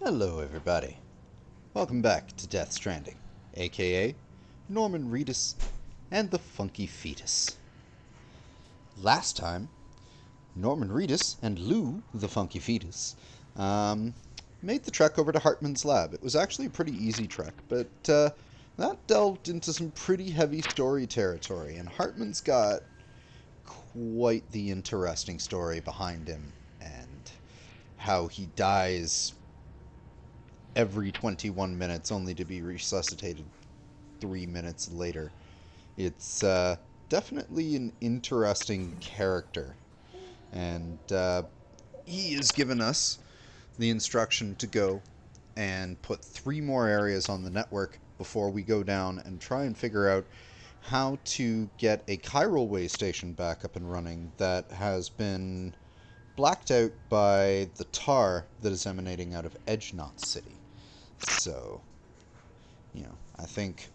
Hello everybody. Welcome back to Death Stranding, aka Norman Reedus and the Funky Fetus. Last time, Norman Reedus and Lou, the Funky Fetus, made the trek over to Hartman's lab. It was actually a pretty easy trek, but that delved into some pretty heavy story territory, and Hartman's got quite the interesting story behind him, and how he dies every 21 minutes only to be resuscitated 3 minutes later. It's definitely an interesting character, and he has given us the instruction to go and put 3 more areas on the network before we go down and try and figure out how to get a chiral way station back up and running that has been blacked out by the tar that is emanating out of Edge Knot City. So, I think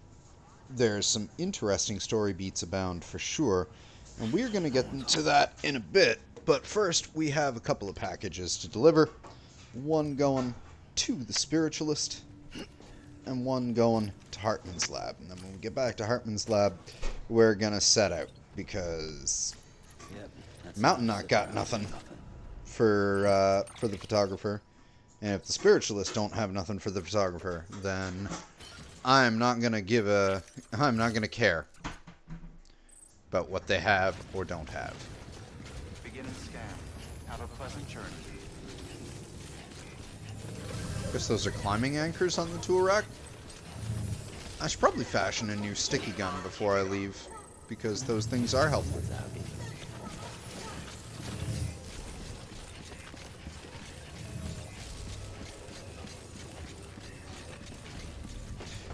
there's some interesting story beats abound for sure, and we're going to get into that in a bit. But first, we have a couple of packages to deliver. One going to the Spiritualist, and one going to Hartman's lab. And then when we get back to Hartman's lab, we're going to set out, because Mountain Knot got nothing for the photographer. And if the Spiritualists don't have nothing for the photographer, then I'm not going to care about what they have or don't have. Begin and scan. Have a pleasant journey. Guess those are climbing anchors on the tool rack. I should probably fashion a new sticky gun before I leave, because those things are helpful.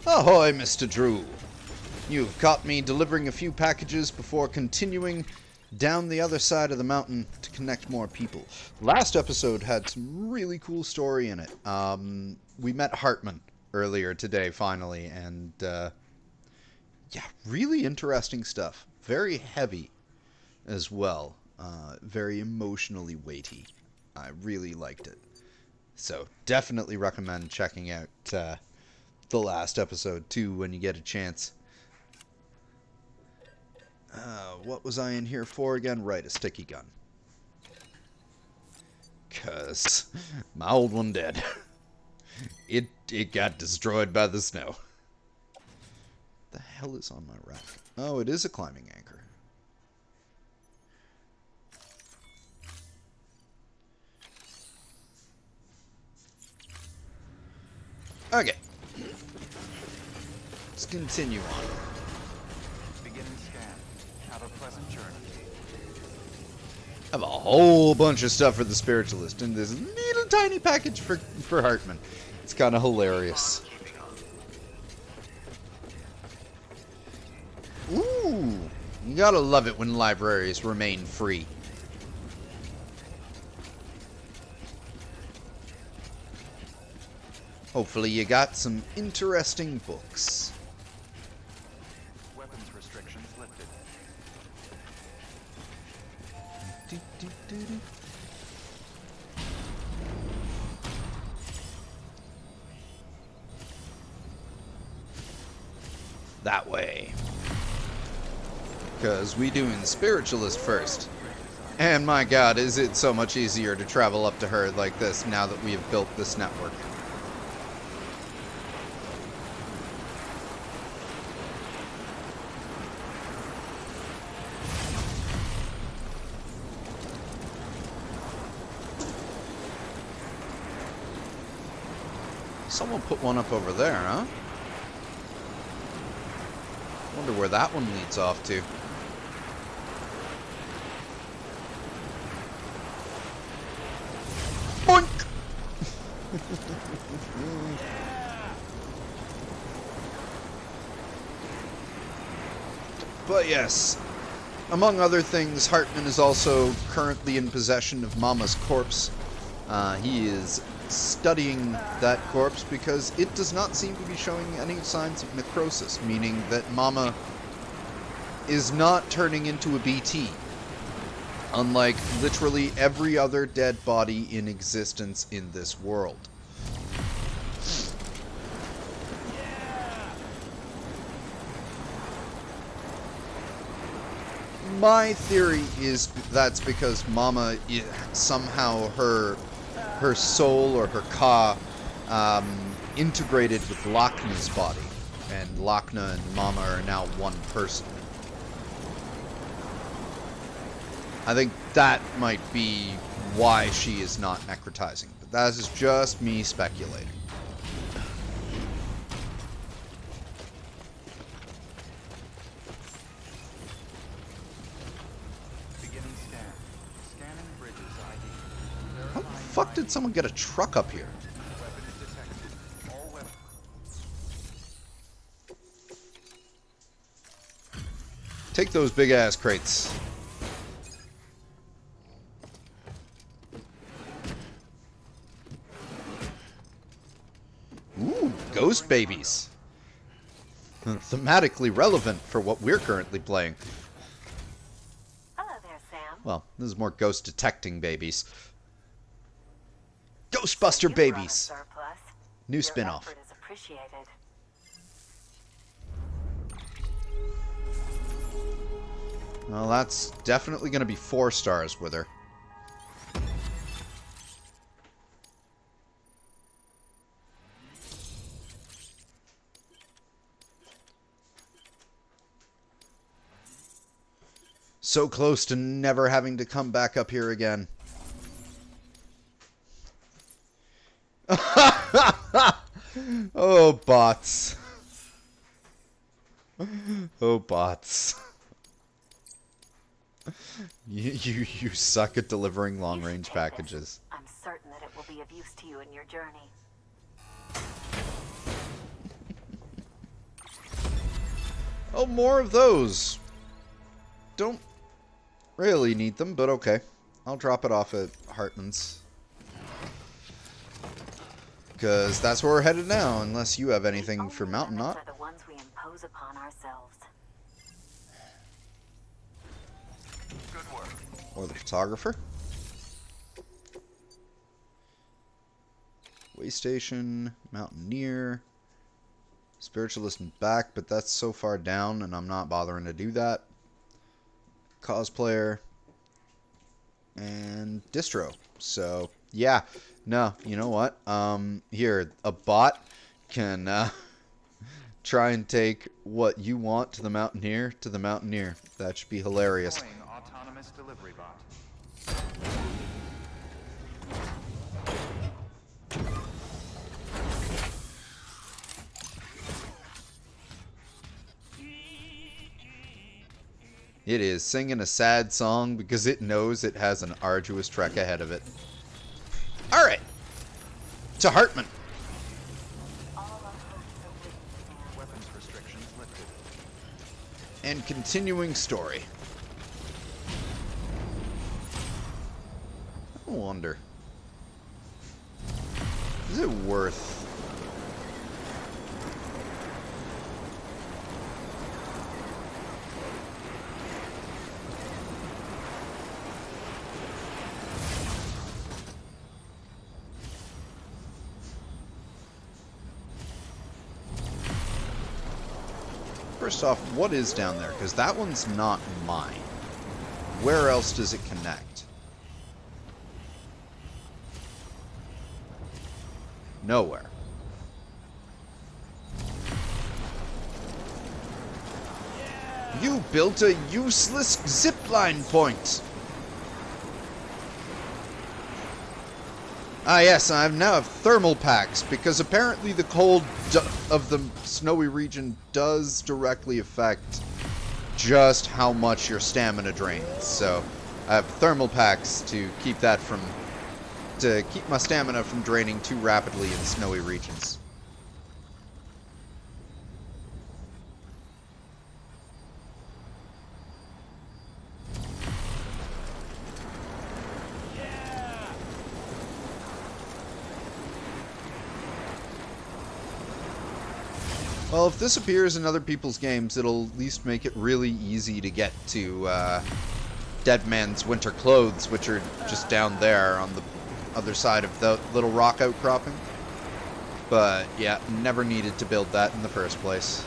Ahoy, Mr. Drew. You've caught me delivering a few packages before continuing down the other side of the mountain to connect more people. Last episode had some really cool story in it. We met Hartman earlier today, finally, and really interesting stuff. Very heavy as well. Very emotionally weighty. I really liked it. So definitely recommend checking out the last episode too when you get a chance. What was I in here for again? Right, a sticky gun. 'Cause my old one dead. It got destroyed by the snow. The hell is on my rack? Oh, it is a climbing anchor. Okay. Let's continue on. Begin and scan. Have a pleasant journey. I have a whole bunch of stuff for the Spiritualist in this little tiny package for Hartman. It's kind of hilarious. Ooh! You gotta love it when libraries remain free. Hopefully you got some interesting books. Weapons restrictions lifted. That way. Because we doing the Spiritualist first. And my god, is it so much easier to travel up to her like this now that we have built this network. Someone put one up over there, huh? Wonder where that one leads off to. Boink! But yes, among other things, Hartman is also currently in possession of Mama's corpse. He is studying that corpse because it does not seem to be showing any signs of necrosis, meaning that Mama is not turning into a BT. unlike literally every other dead body in existence in this world. My theory is that's because Mama, somehow her soul or her Ka integrated with Lochna's body, and Lochna and Mama are now one person. I think that might be why she is not necrotizing, but that is just me speculating. How the fuck did someone get a truck up here? Take those big ass crates. Ooh, ghost babies. Thematically relevant for what we're currently playing. Hello there, Sam. Well, this is more ghost detecting babies. Ghostbuster babies. New spin-off. Well, that's definitely going to be 4 stars with her. So close to never having to come back up here again. Oh, bots. Oh, bots. You suck at delivering long-range packages. I'm certain that it will be of use to you in your journey. Oh, more of those. Don't really need them, but okay. I'll drop it off at Hartman's. Because that's where we're headed now, unless you have anything for Mountain Knot. Are the ones we impose upon ourselves. Good work. Or the photographer. Way station, Mountaineer, Spiritualist and back, but that's so far down, and I'm not bothering to do that. Cosplayer, and Distro. So, yeah. No, you know what? Here, a bot can try and take what you want to the Mountaineer to the Mountaineer. That should be hilarious. Deploying autonomous delivery bot. It is singing a sad song because it knows it has an arduous trek ahead of it. Alright. To Hartman. Weapons restrictions lifted. And continuing story. I wonder. Is it worth... First off, what is down there? Because that one's not mine. Where else does it connect? Nowhere. You built a useless zipline point! Ah yes, I now have thermal packs, because apparently the cold of the snowy region does directly affect just how much your stamina drains. So I have thermal packs to keep that from... to keep my stamina from draining too rapidly in snowy regions. Well, if this appears in other people's games, it'll at least make it really easy to get to Dead Man's Winter Clothes, which are just down there on the other side of the little rock outcropping. But, yeah, never needed to build that in the first place.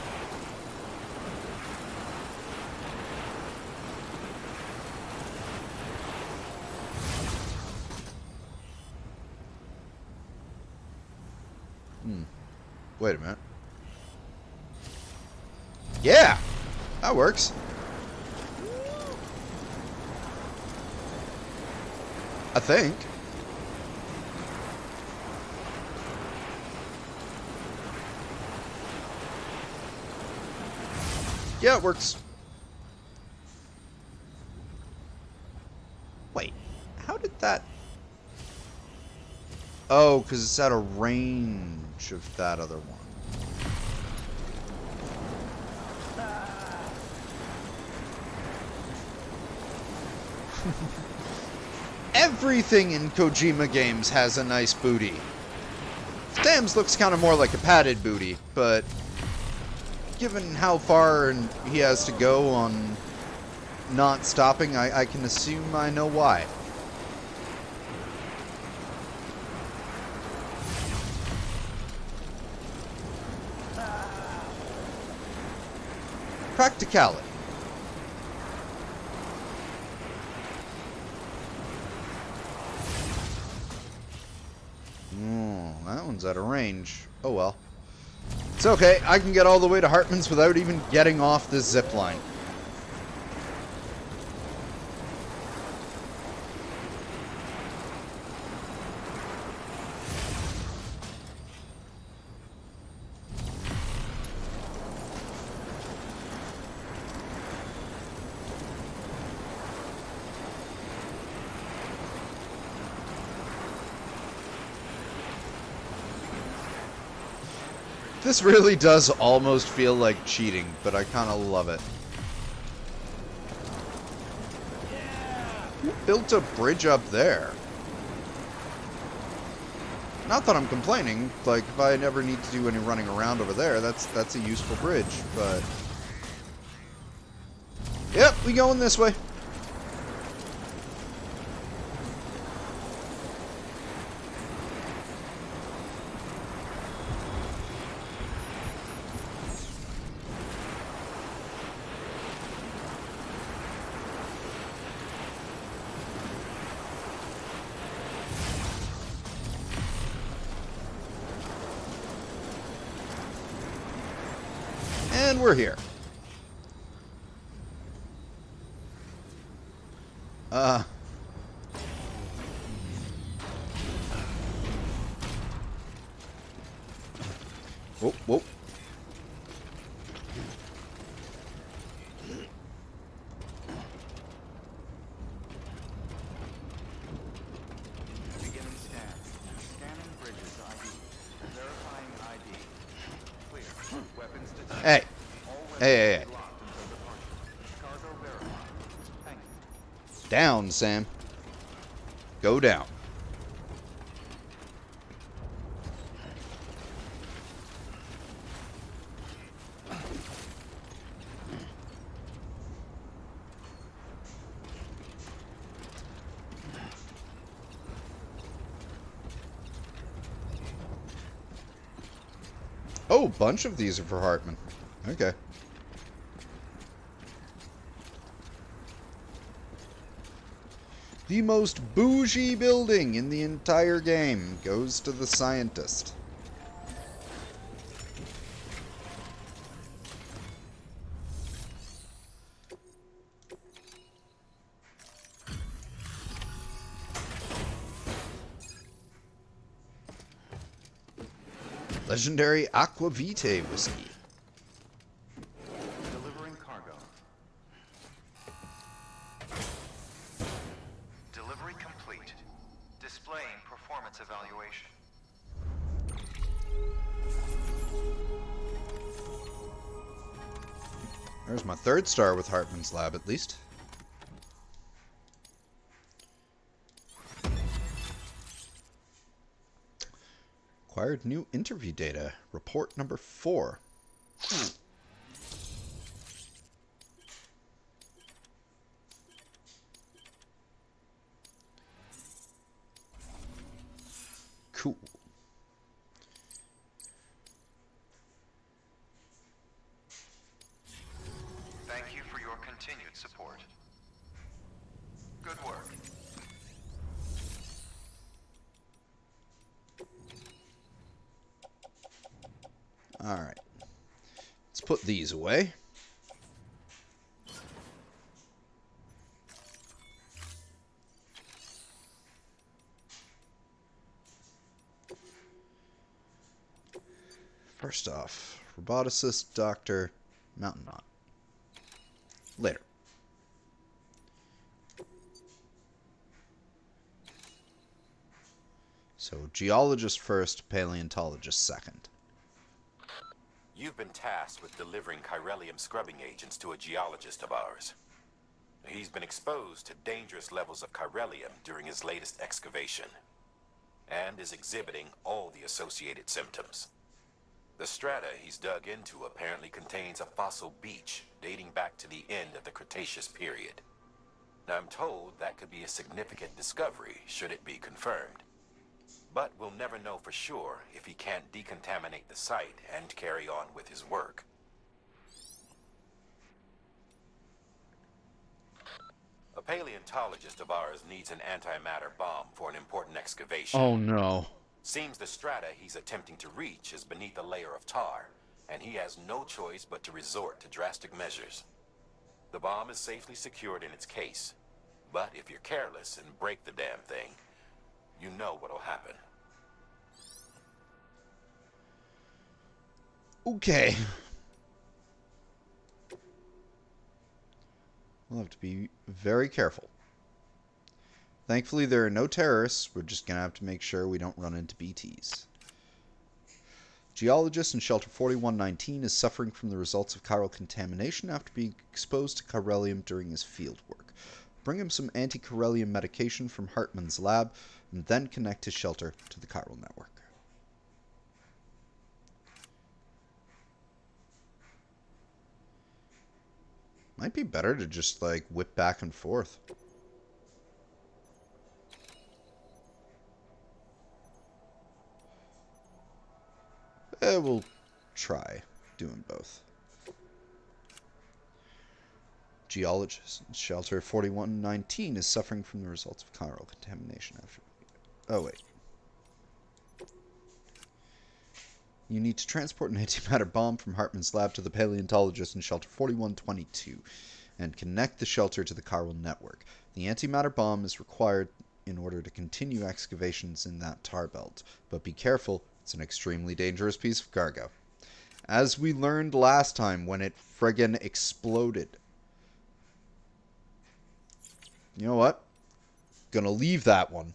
Wait a minute. Yeah! That works. I think. Yeah, it works. Wait, how did that... Oh, because it's out of range of that other one. Everything in Kojima games has a nice booty. Sam's looks kind of more like a padded booty, but given how far he has to go on not stopping, I can assume I know why. Practicality. That one's out of range. Oh well. It's okay, I can get all the way to Hartman's without even getting off this zip line. This really does almost feel like cheating, but I kind of love it. Who built a bridge up there? Not that I'm complaining, like, if I never need to do any running around over there, that's a useful bridge, but... Yep, we going this way. And we're here. Whoa, whoa. Beginning scan. Scanning bridges ID. Verifying ID. Clear. Weapons detected. Hey. All weapons Hey. locked until departure. Cargo verified. Thank you. Down, Sam. Go down. Oh, a bunch of these are for Hartman. Okay. The most bougie building in the entire game goes to the scientist. Legendary Aquavite whiskey. Delivering cargo. Delivery complete. Displaying performance evaluation. There's my third star with Hartman's lab, at least. Acquired new interview data. Report number 4. Cool. Thank you for your continued support. Good work. Alright. Let's put these away. First off, roboticist, doctor, mountain knot. Later. So, geologist first, paleontologist second. You've been tasked with delivering chiralium scrubbing agents to a geologist of ours. He's been exposed to dangerous levels of chiralium during his latest excavation, and is exhibiting all the associated symptoms. The strata he's dug into apparently contains a fossil beach dating back to the end of the Cretaceous period. Now, I'm told that could be a significant discovery should it be confirmed. But we'll never know for sure if he can't decontaminate the site and carry on with his work. A paleontologist of ours needs an antimatter bomb for an important excavation. Oh no. Seems the strata he's attempting to reach is beneath a layer of tar, and he has no choice but to resort to drastic measures. The bomb is safely secured in its case, but if you're careless and break the damn thing, you know what'll happen. Okay. We'll have to be very careful. Thankfully, there are no terrorists. We're just going to have to make sure we don't run into BTs. Geologist in Shelter 4119 is suffering from the results of chiral contamination after being exposed to chiralium during his field work. Bring him some anti-chiralium medication from Hartman's lab, and then connect his shelter to the chiral network. Might be better to just, like, whip back and forth. We'll try doing both. Geologist in Shelter 4119 is suffering from the results of chiral contamination after... Oh, wait. You need to transport an antimatter bomb from Hartman's lab to the paleontologist in Shelter 4122 and connect the shelter to the chiral network. The antimatter bomb is required in order to continue excavations in that tar belt, but be careful, it's an extremely dangerous piece of cargo. As we learned last time when it friggin' exploded. You know what? Gonna leave that one,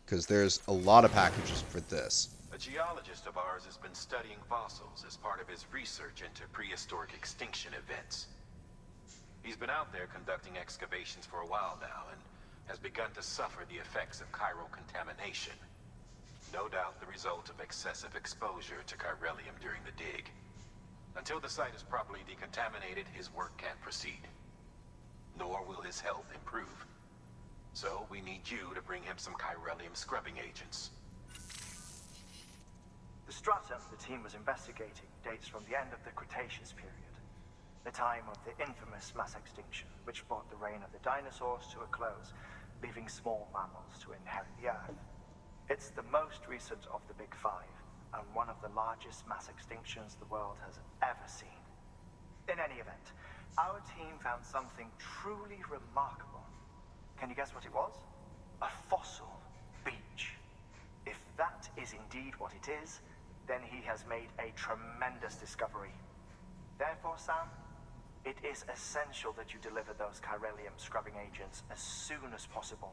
because there's a lot of packages for this. A geologist of ours has been studying fossils as part of his research into prehistoric extinction events. He's been out there conducting excavations for a while now and has begun to suffer the effects of chiral contamination. No doubt the result of excessive exposure to chiralium during the dig. Until the site is properly decontaminated, his work can't proceed. Nor will his health improve. So we need you to bring him some chiralium scrubbing agents. The strata the team was investigating dates from the end of the Cretaceous period, the time of the infamous mass extinction, which brought the reign of the dinosaurs to a close, leaving small mammals to inherit the Earth. It's the most recent of the Big Five, and one of the largest mass extinctions the world has ever seen. In any event, our team found something truly remarkable. Can you guess what it was? A fossil beach. If that is indeed what it is, then he has made a tremendous discovery. Therefore, Sam, it is essential that you deliver those chiralium scrubbing agents as soon as possible.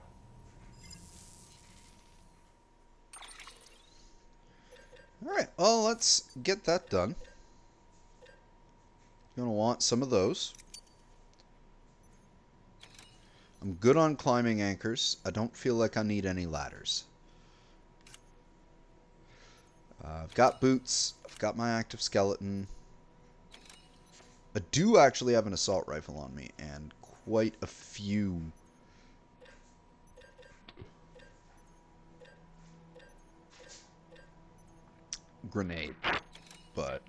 Alright, well, let's get that done. Gonna want some of those. I'm good on climbing anchors. I don't feel like I need any ladders. I've got boots. I've got my active skeleton. I do actually have an assault rifle on me, and quite a few grenades. But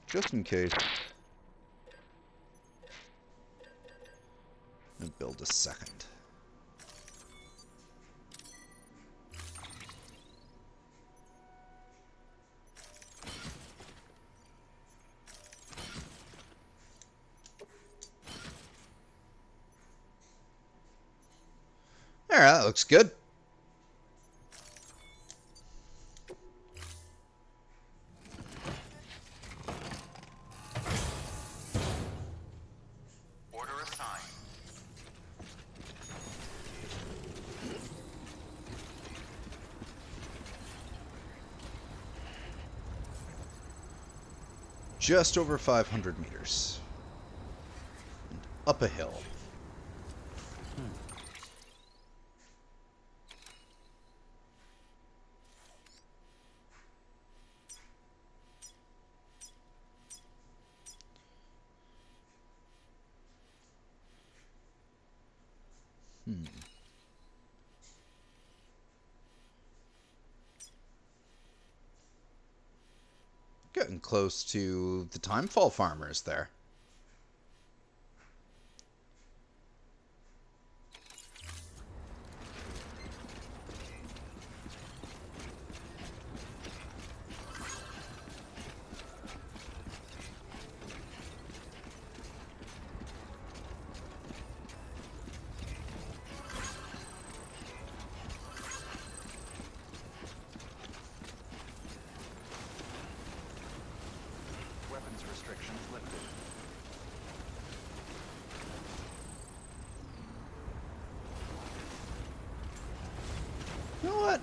just in case, I'm gonna build a second. Alright, that looks good. Order assigned. Just over 500 meters. And up a hill. Getting close to the timefall farmers there. Weapons restrictions lifted. You know what?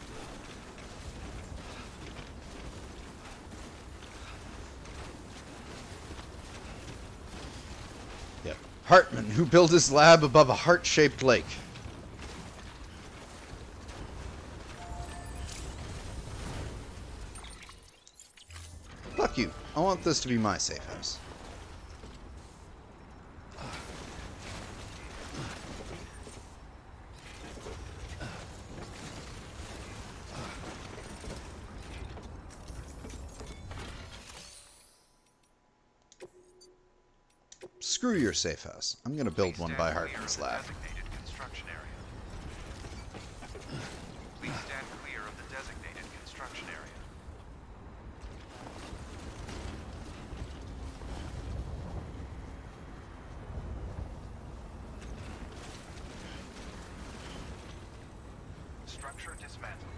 Yep. Hartman, who built his lab above a heart-shaped lake. Fuck you. I want this to be my safe house. Screw your safe house. I'm gonna build one by Hartman's lab. Designated construction area. Please stand clear of the designated construction area. Structure dismantled.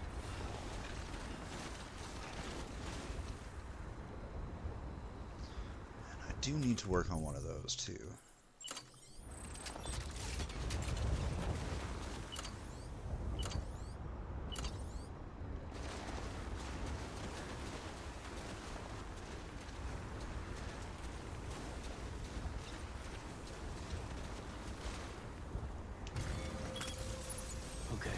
I do need to work on one of those too. Okay.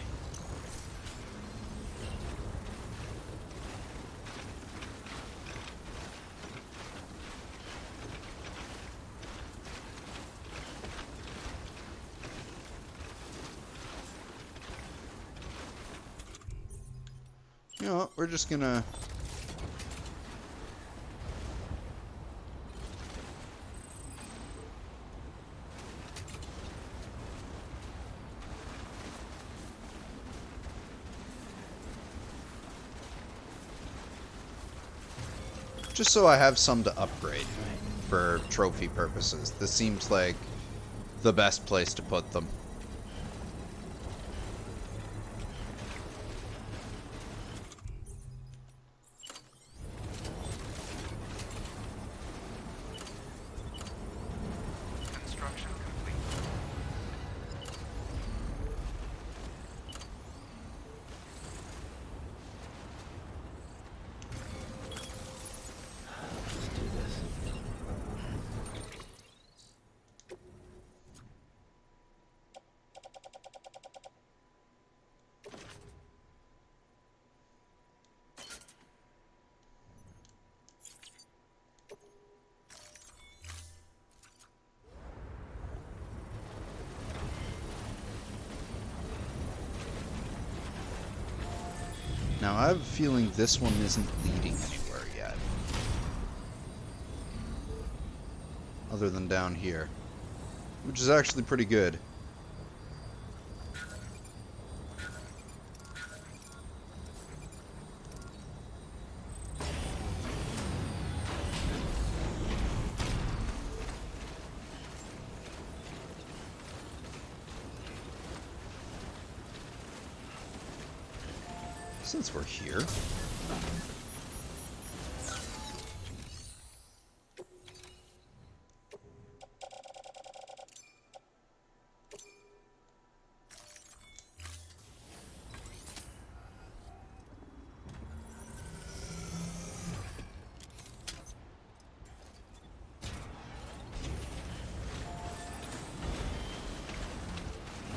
You know what? We're just gonna... just so I have some to upgrade for trophy purposes. This seems like the best place to put them. Construction complete. Let's do this. Now, I have a feeling this one isn't leading anywhere yet. Other than down here. Which is actually pretty good. Since we're here.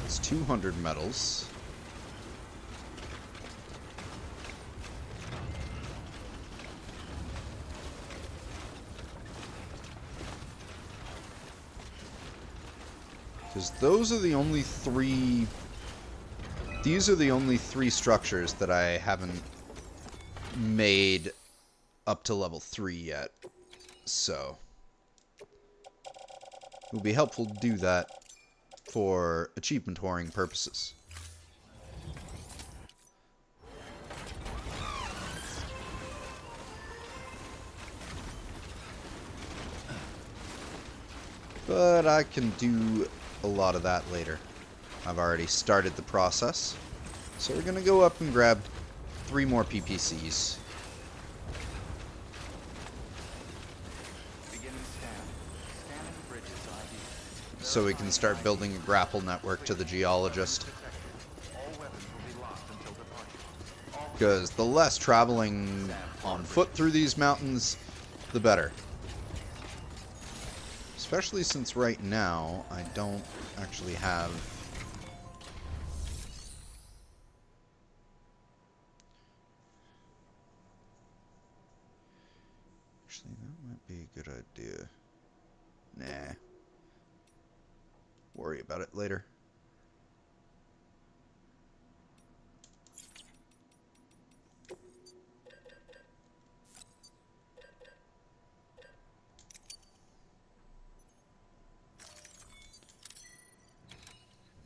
It's 200 metals. Because those are the only three... These are the only three structures that I haven't made up to level 3 yet. So... it would be helpful to do that for achievement whoring purposes. But I can do a lot of that later. I've already started the process. So we're going to go up and grab 3 more PPCs. Beginning scan. Scanning bridges ID. So we can start building a grapple network to the geologist. All weapons will be lost until departure. Because the less traveling on foot through these mountains, the better. Especially since right now, I don't actually have... Actually, that might be a good idea. Nah. Worry about it later.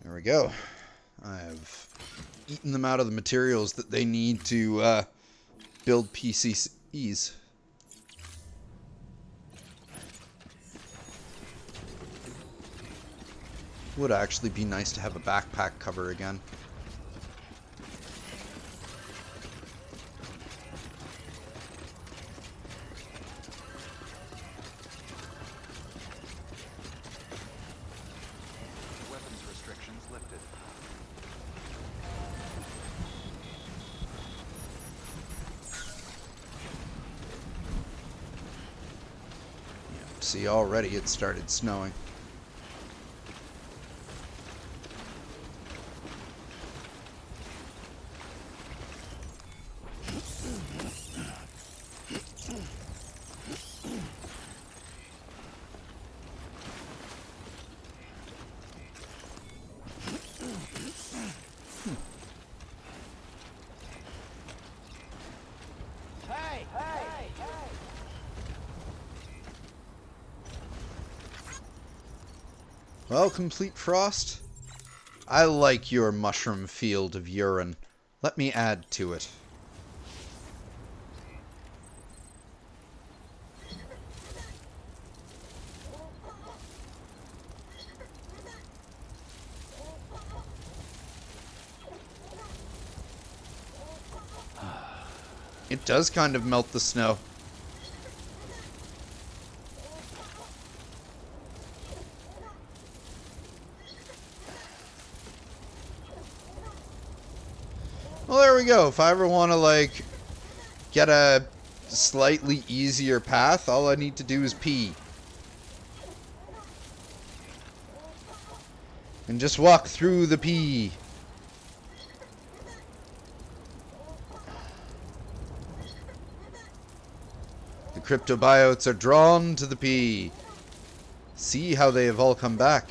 There we go. I've eaten them out of the materials that they need to build PCCs. Would actually be nice to have a backpack cover again. Weapons restrictions lifted. See, already it started snowing. Well, Complete Frost, I like your mushroom field of urine. Let me add to it. It does kind of melt the snow. Well, there we go. If I ever want to, like, get a slightly easier path, all I need to do is pee. And just walk through the pee. The cryptobiotes are drawn to the pee. See how they have all come back.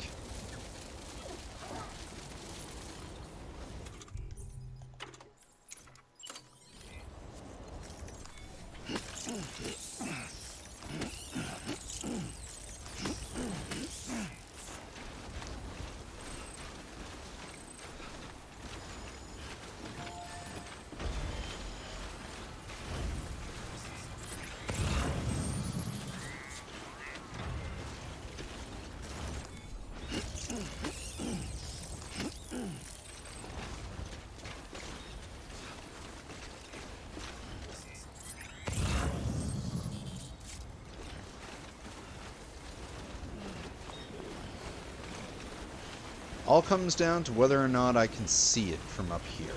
All comes down to whether or not I can see it from up here.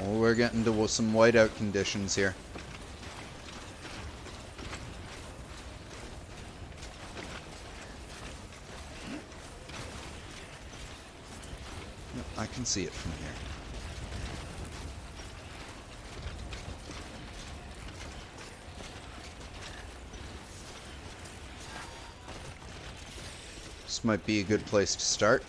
Oh, we're getting to some whiteout conditions here. I can see it from here. This might be a good place to start.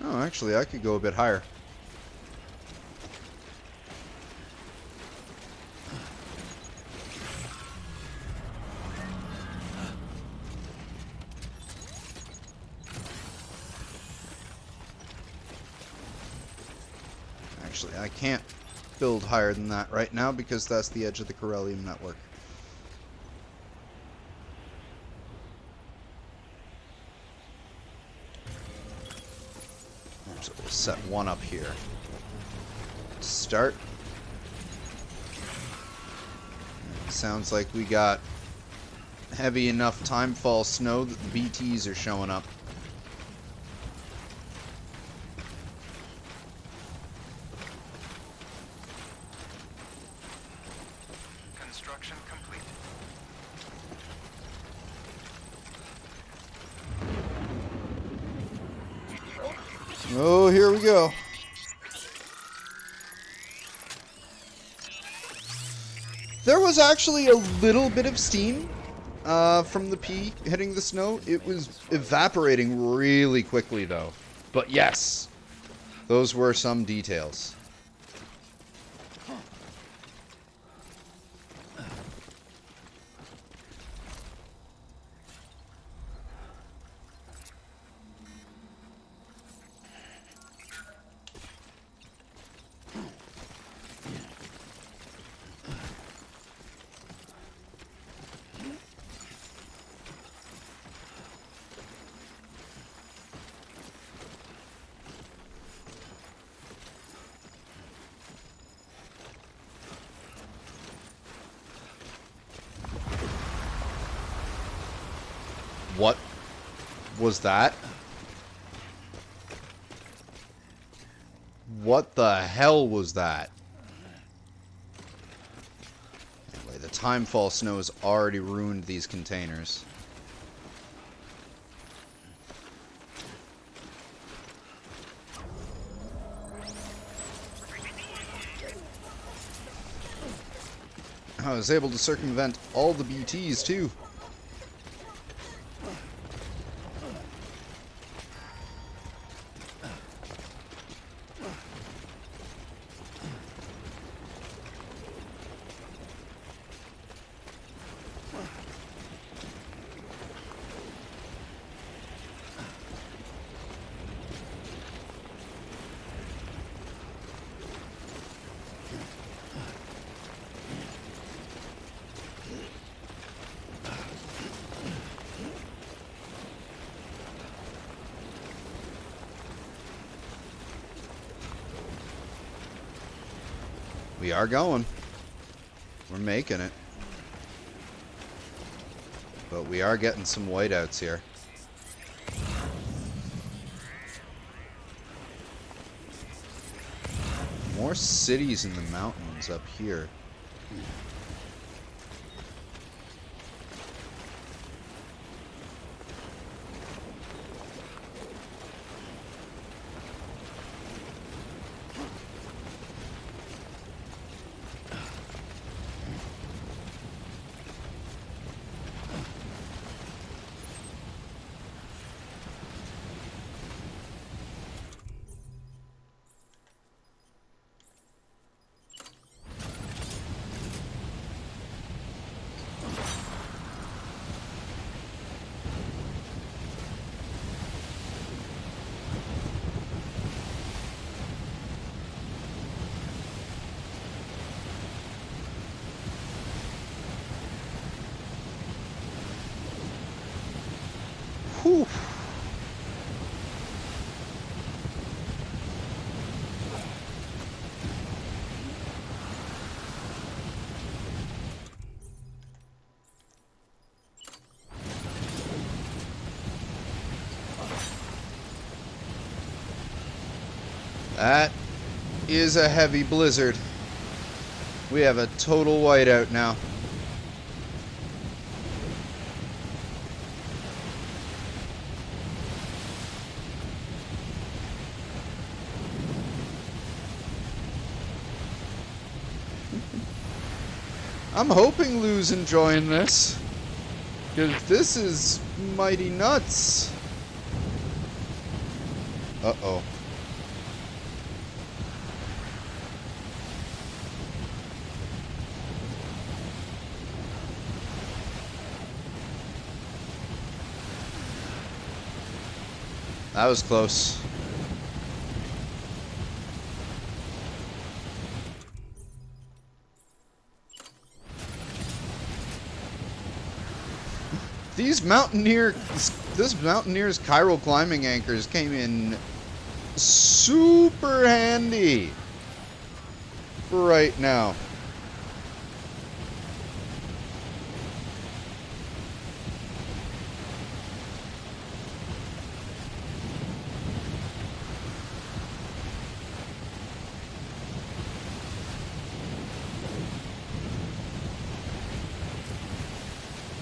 Oh, actually, I could go a bit higher. Actually, I can't build higher than that right now because that's the edge of the Corellium network. So we'll set one up here. Start. Sounds like we got heavy enough timefall snow that the BTs are showing up. Construction complete. Oh, here we go. There was actually a little bit of steam from the pea hitting the snow. It was evaporating really quickly, though. But yes, those were some details. What was that? What the hell was that? Anyway, the timefall snow has already ruined these containers. I was able to circumvent all the BTs too. We are going. We're making it. But we are getting some whiteouts here. More cities in the mountains up here. That is a heavy blizzard. We have a total whiteout now. I'm hoping Lou's enjoying this, because this is mighty nuts. Uh-oh. That was close. This Mountaineer's chiral climbing anchors came in super handy for right now.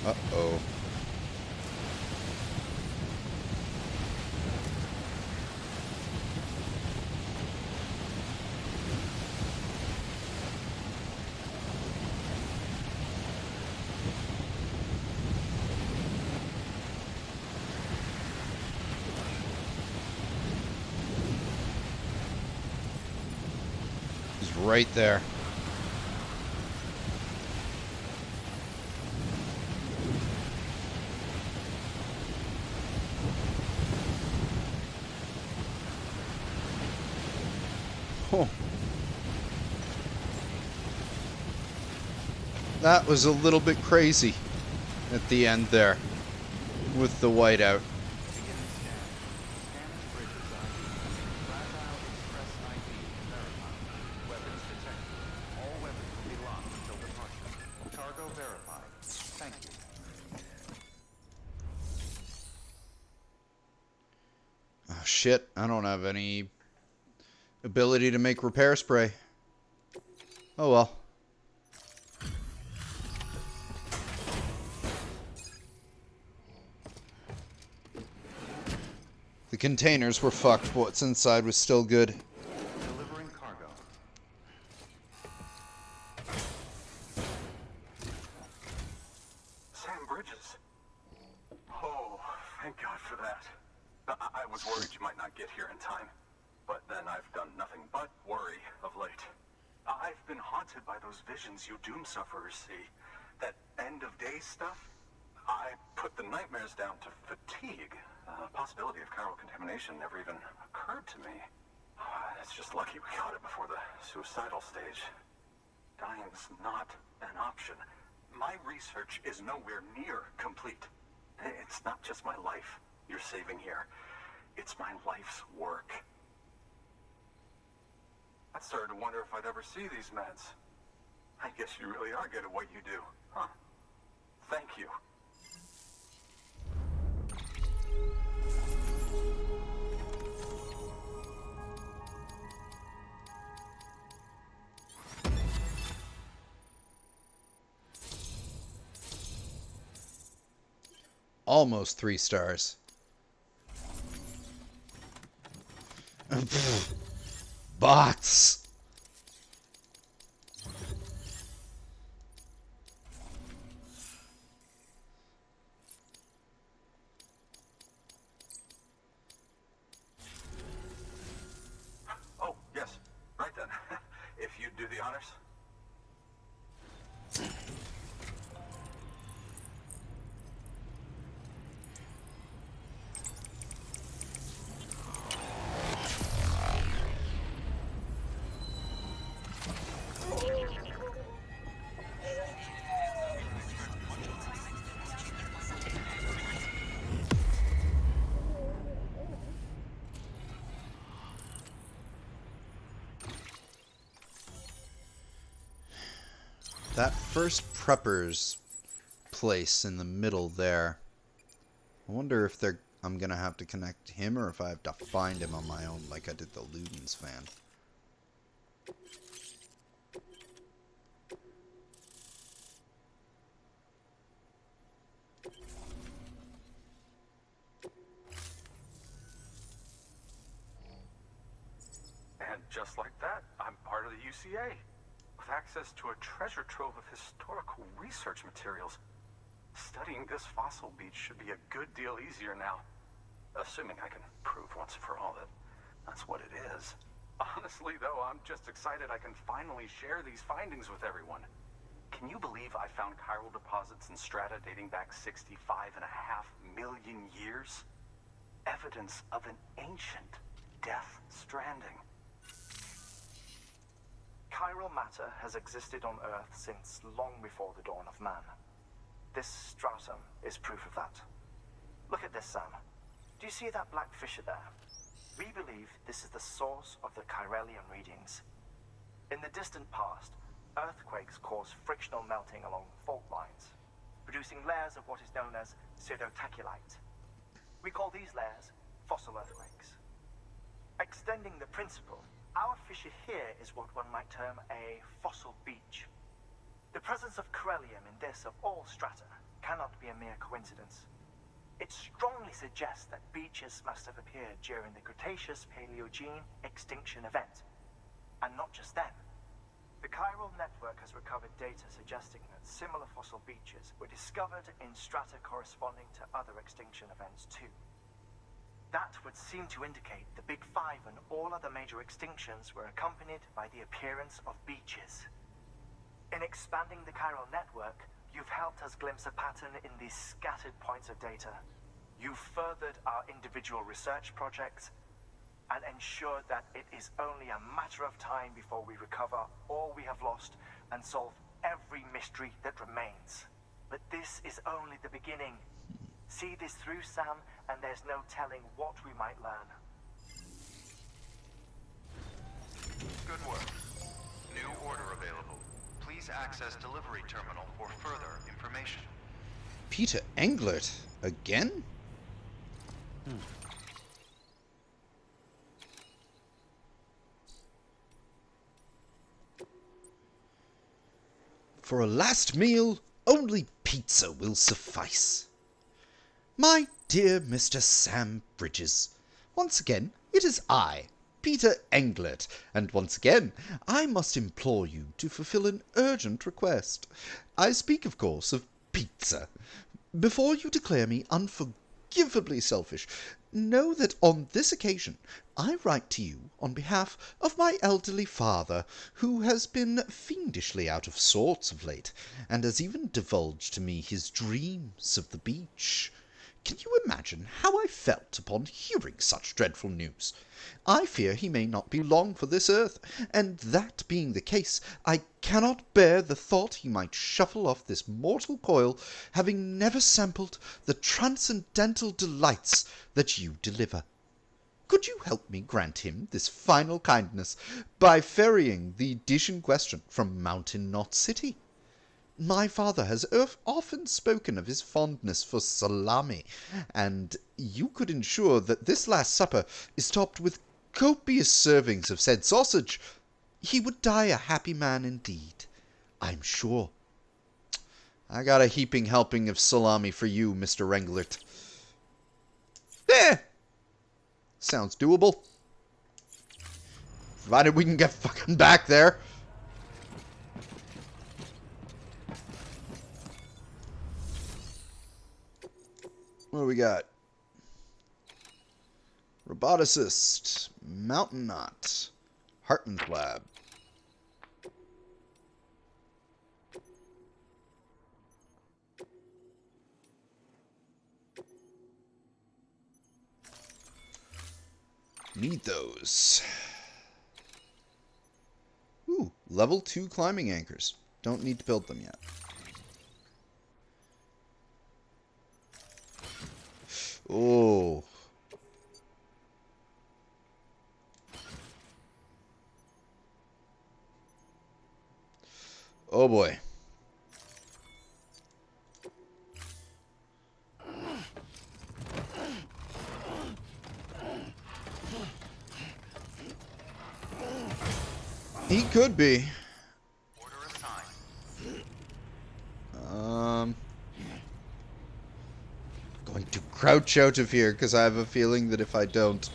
Uh-oh. He's right there. Oh. That was a little bit crazy at the end there with the whiteout. Beginning scan. Scanning bridges ID. Fragile express ID verified. Weapons detected. All weapons will be locked until departure. Cargo verified. Thank you. Oh shit, I don't have any ability to make repair spray. Oh well. The containers were fucked, but what's inside was still good. Delivering cargo. Sam Bridges. Oh, thank God for that. I was worried you might not get here in time. But then I've done nothing but worry of late. I've been haunted by those visions you doom sufferers see. That end-of-day stuff. I put the nightmares down to fatigue. Possibility of chiral contamination never even occurred to me. It's just lucky we caught it before the suicidal stage. Dying's not an option. My research is nowhere near complete. It's not just my life you're saving here. It's my life's work. I started to wonder if I'd ever see these meds. I guess you really are good at what you do, huh? Thank you. Almost 3 stars. Bots. Oh, yes. Right then. If you'd do the honors. That first prepper's place in the middle there. I wonder if they're I'm gonna have to connect him or if I have to find him on my own like I did the Ludens fan. And just like that, I'm part of the UCA, with access to a treasure trove of historical research materials. Studying this fossil beach should be a good deal easier now, assuming I can prove once and for all that that's what it is. Honestly, though, I'm just excited I can finally share these findings with everyone. Can you believe I found chiral deposits in strata dating back 65.5 million years? Evidence of an ancient Death Stranding. Chiral matter has existed on Earth since long before the dawn of man. This stratum is proof of that. Look at this, Sam. Do you see that black fissure there? We believe this is the source of the chiralian readings. In the distant past, earthquakes caused frictional melting along fault lines, producing layers of what is known as pseudotaculite. We call these layers fossil earthquakes. Extending the principle, our fissure here is what one might term a fossil beach. The presence of chiralium in this of all strata cannot be a mere coincidence. It strongly suggests that beaches must have appeared during the Cretaceous-Paleogene extinction event. And not just then. The chiral network has recovered data suggesting that similar fossil beaches were discovered in strata corresponding to other extinction events too. That would seem to indicate the Big Five and all other major extinctions were accompanied by the appearance of beaches. In expanding the chiral network, you've helped us glimpse a pattern in these scattered points of data. You've furthered our individual research projects and ensured that it is only a matter of time before we recover all we have lost and solve every mystery that remains. But this is only the beginning. See this through, Sam, and there's no telling what we might learn. Good work. New order available. Please access delivery terminal for further information. Peter Englert? Again? For a last meal, only pizza will suffice. My dear Mr. Sam Bridges, once again it is I, Peter Englert, and once again I must implore you to fulfill an urgent request. I speak, of course, of pizza. Before you declare me unforgivably selfish, know that on this occasion I write to you on behalf of my elderly father, who has been fiendishly out of sorts of late, and has even divulged to me his dreams of the beach. Can you imagine how I felt upon hearing such dreadful news? I fear he may not be long for this earth, and that being the case, I cannot bear the thought he might shuffle off this mortal coil, having never sampled the transcendental delights that you deliver. Could you help me grant him this final kindness by ferrying the dish in question from Mountain Knot City? My father has often spoken of his fondness for salami, and you could ensure that this last supper is topped with copious servings of said sausage. He would die a happy man indeed, I'm sure. I got a heaping helping of salami for you, Mr. Englert. There! Sounds doable. Provided we can get fucking back there. What do we got? Roboticist, Mountain Knot, Hartman's Lab. Need those. Ooh, level 2 climbing anchors. Don't need to build them yet. Oh. Oh boy. He could be. Order assigned. Going to crouch out of here because I have a feeling that if I don't.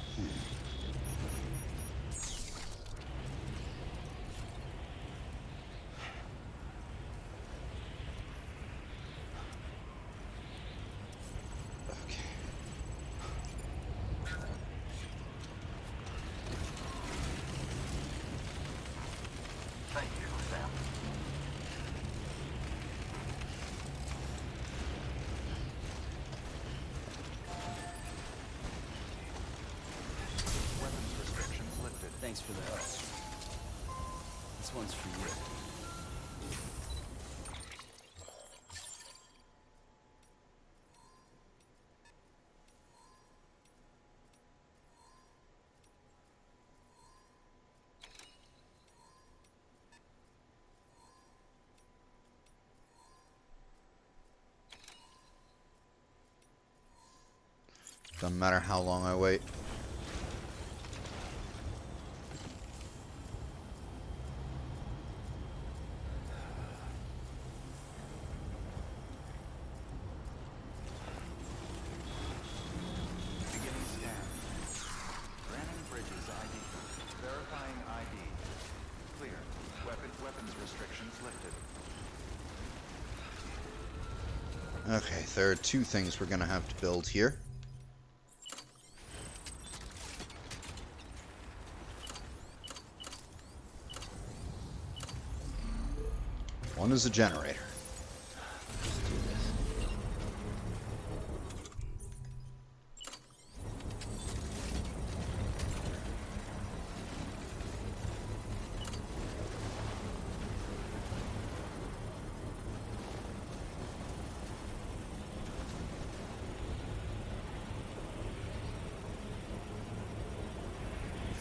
Thank you, Sam. Weapons restrictions lifted. Thanks for the help. This one's for you. Doesn't matter how long I wait. Beginning scan. Granting bridges ID. Verifying ID. Clear. Weapons restrictions lifted. Okay, there are two things we're gonna have to build here. One is a generator.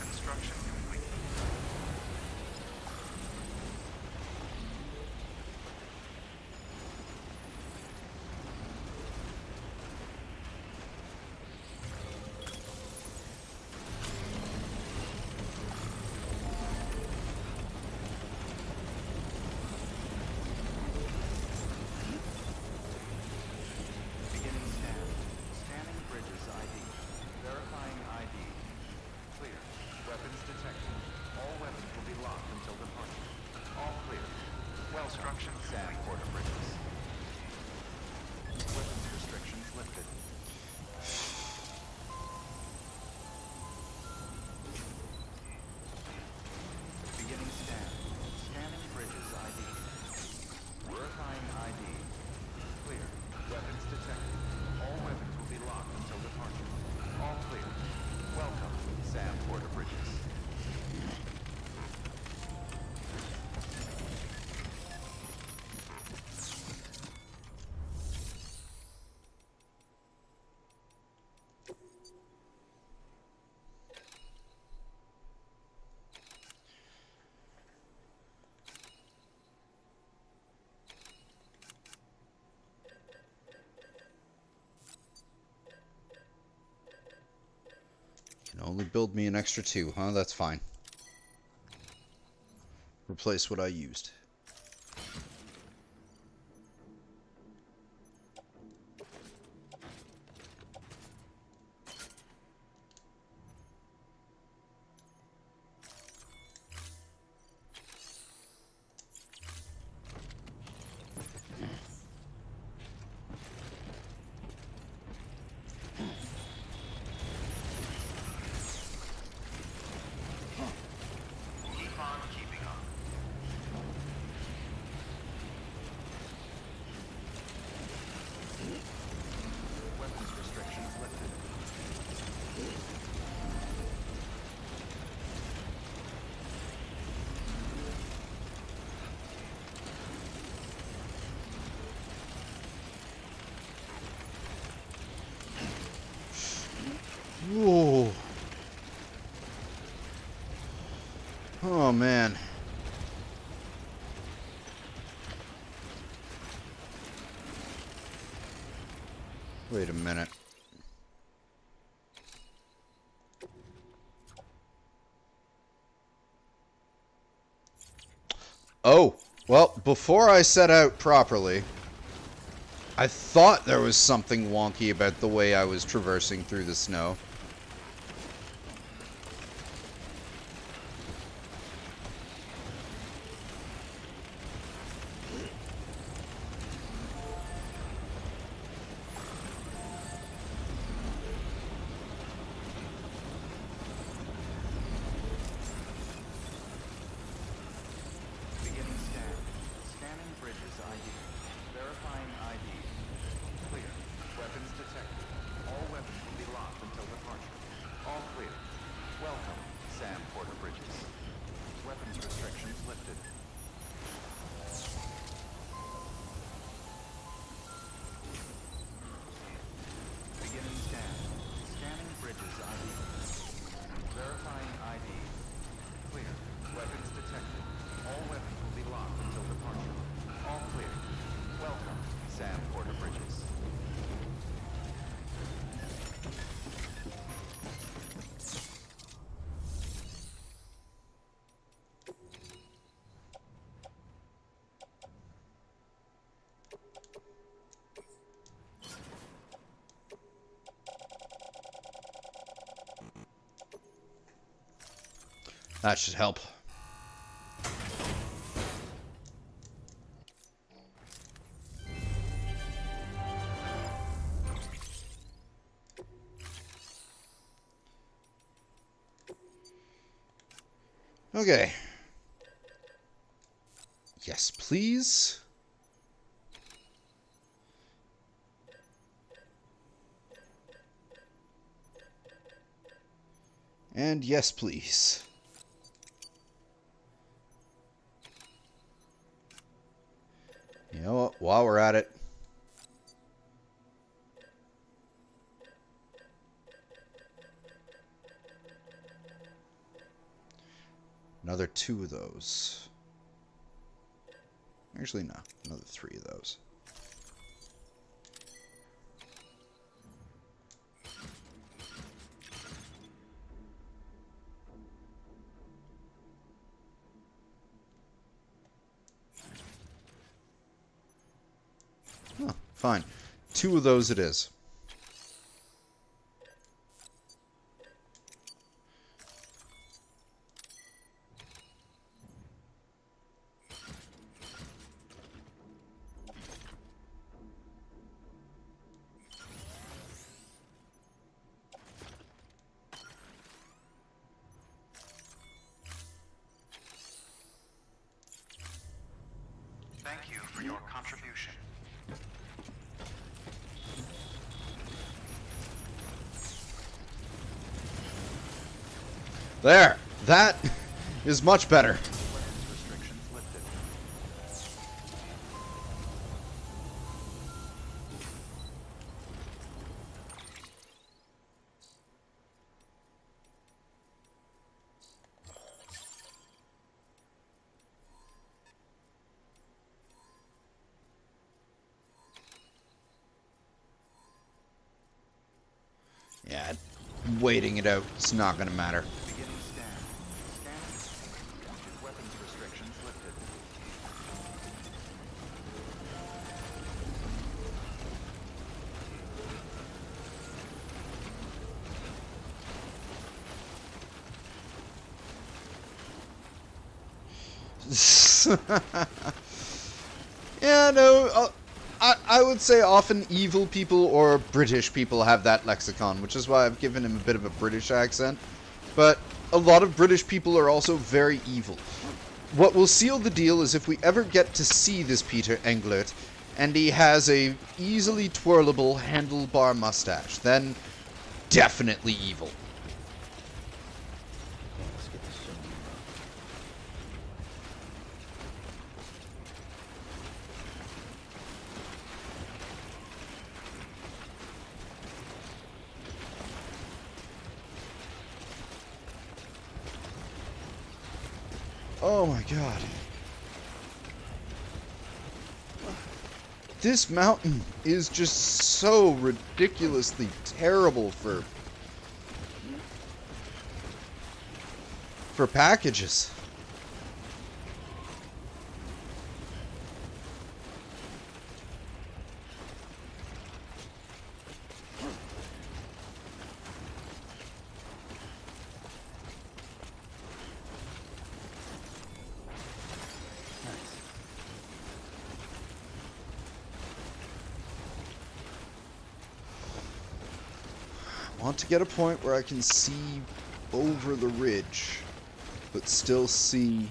Construction complete. Beginning scan. Scanning bridges ID. Verifying ID. Clear. Weapons detected. All weapons will be locked until departure. All clear. Well structured sand border bridges. Weapons restrictions lifted. Beginning scan. Scanning bridges ID. Verifying ID. Clear. Weapons detected. All weapons will be locked until departure. All clear. Welcome, Sam Porter Bridges. Can only build me an extra two, huh? That's fine. Replace what I used. Keep on keeping on. Weapons restrictions lifted. Whoa. Oh man. Wait a minute. Oh, well, before I set out properly, I thought there was something wonky about the way I was traversing through the snow. Beginning scan. Scanning bridges ID. Verifying ID. Clear. Weapons detected. All weapons will be locked until departure. All clear. Welcome, Sam Porter Bridges. Weapons restrictions lifted. Beginning scan. Scanning bridges ID. Verifying ID. Clear. Weapons detected. All weapons will be locked until departure. All clear. Welcome, Sam Porter Bridges. That should help. Okay. Yes, please. And yes, please. You know what? While we're at it, another 2 of those. Actually, no. Another 3 of those. Huh, fine. 2 of those it is. Thank you for your contribution. There! That is much better. Weapons restrictions lifted. Yeah, waiting it out, it's not going to matter. Beginning scan. Scanning. Weapons restrictions lifted. Yeah, no, I would say often evil people or British people have that lexicon, which is why I've given him a bit of a British accent. But a lot of British people are also very evil. What will seal the deal is if we ever get to see this Peter Englert, and he has a easily twirlable handlebar mustache, then definitely evil. Let's get this show. Oh my god. This mountain is just so ridiculously terrible for packages. want to get a point where I can see over the ridge, but still see...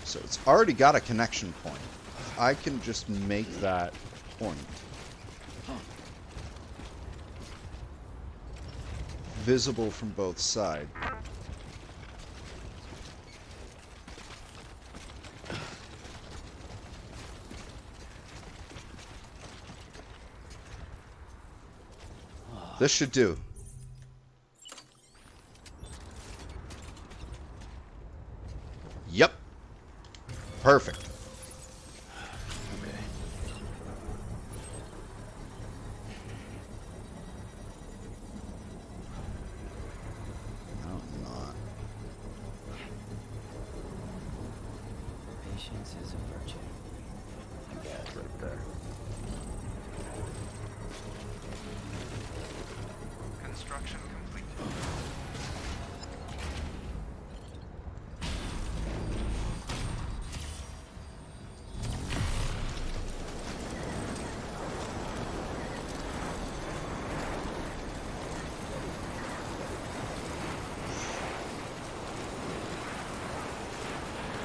So it's already got a connection point. I can just make that point visible from both sides. This should do. Yep. Perfect. Okay. No, I'm not. Patience is a virtue. I guess right there. Construction complete.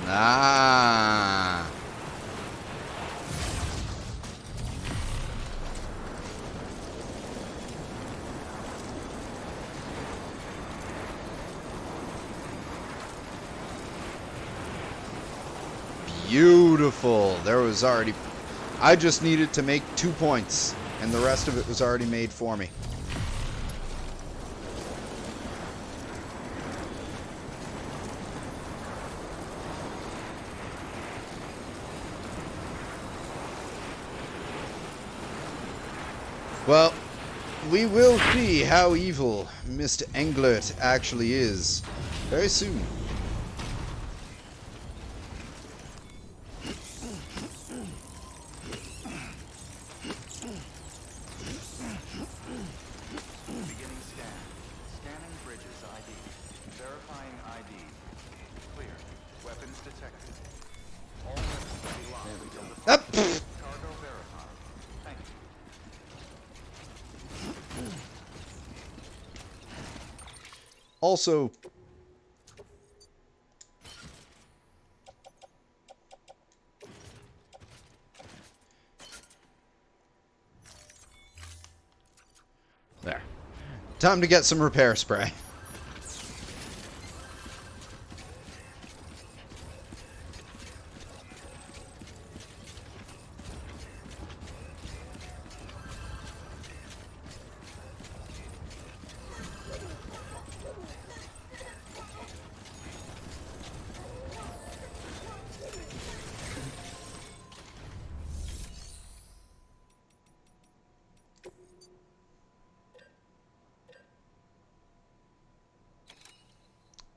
Ah. Beautiful. There was already... I just needed to make 2 points, and the rest of it was already made for me. Well, we will see how evil Mr. Englert actually is very soon. Beginning scan. Scanning bridges ID. Verifying ID. Clear. Weapons detected. All weapons will be locked until the Ah, pfft. cargo verified. Thank you. Also, there. Time to get some repair spray.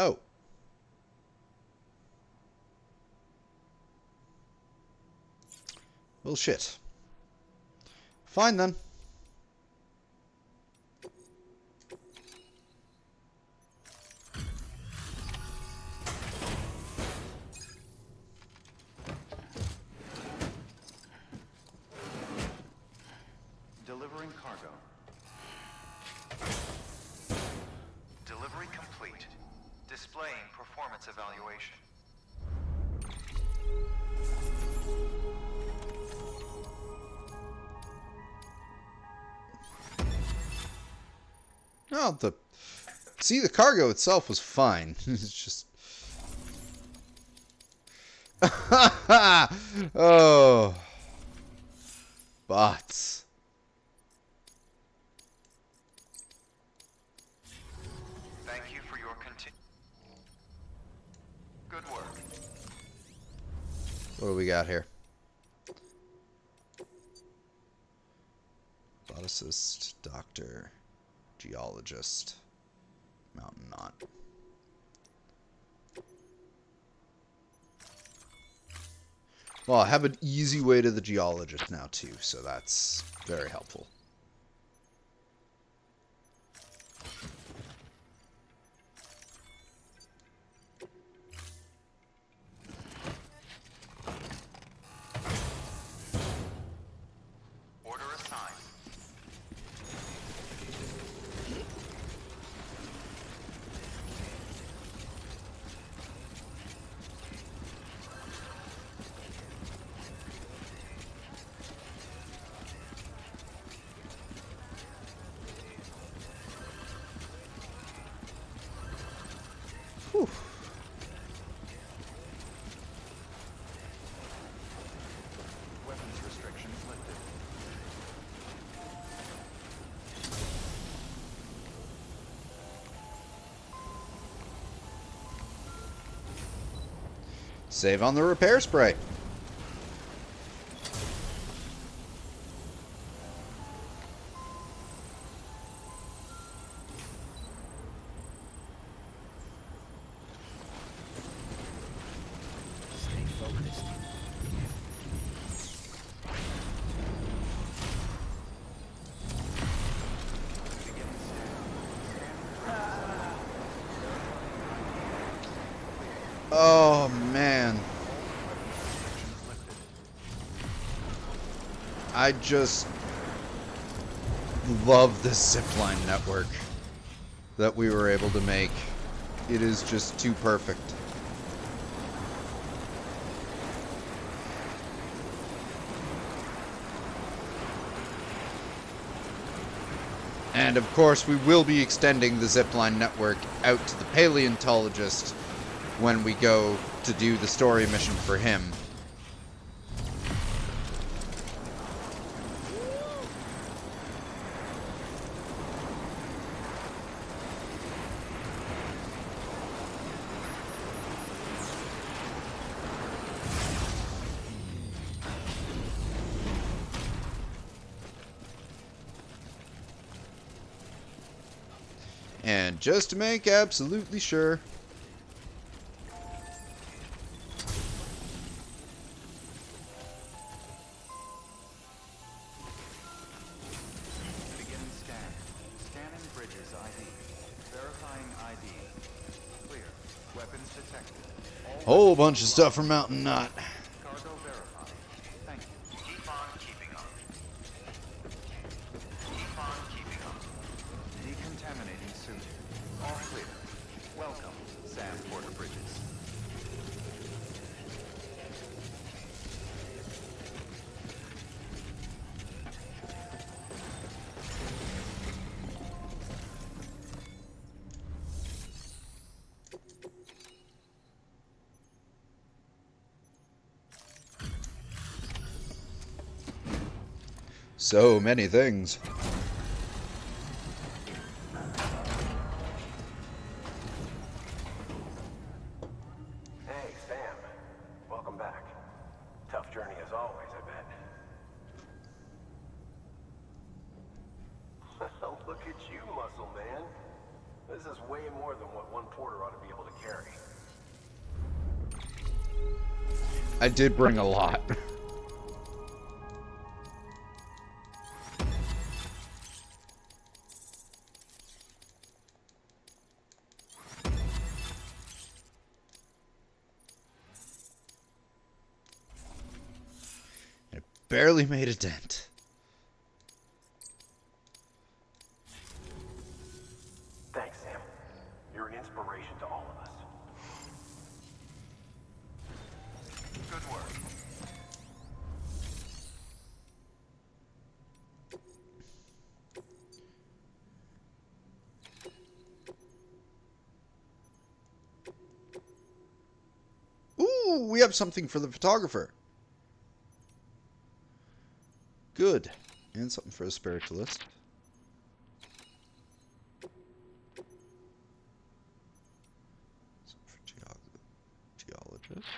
Oh. Well, shit. Fine then. Delivering cargo. Delivery complete. Displaying performance evaluation. Oh, the cargo itself was fine. It's just... Oh. Bots. Thank you for your good work. What do we got here? Botanicist, doctor, geologist, mountain knot. Well, I have an easy way to the geologist now too, so that's very helpful. Order assigned. Whew. Weapons restrictions lifted. Save on the repair spray. Stay focused. Oh man. I just love this zipline network that we were able to make. It is just too perfect. And of course, we will be extending the zipline network out to the paleontologist when we go to do the story mission for him. And just to make absolutely sure, Begin scan. Scanning bridges ID. Verifying ID. Clear. Weapons detected. whole bunch of stuff from Mountain Knot. Cargo verified. Thank you. Keep on keeping on. Keep on keeping on. Decontaminating suit. All clear. Welcome, Sam Porter Bridges. So many things. Hey, Sam. Welcome back. Tough journey as always, I bet. Look at you, muscle man. This is way more than what one porter ought to be able to carry. I did bring a lot. It barely made a dent. Thanks, Sam. You're an inspiration to all of us. Good work. Ooh, we have something for the photographer. Good. And something for the spiritualist. Something for geologist.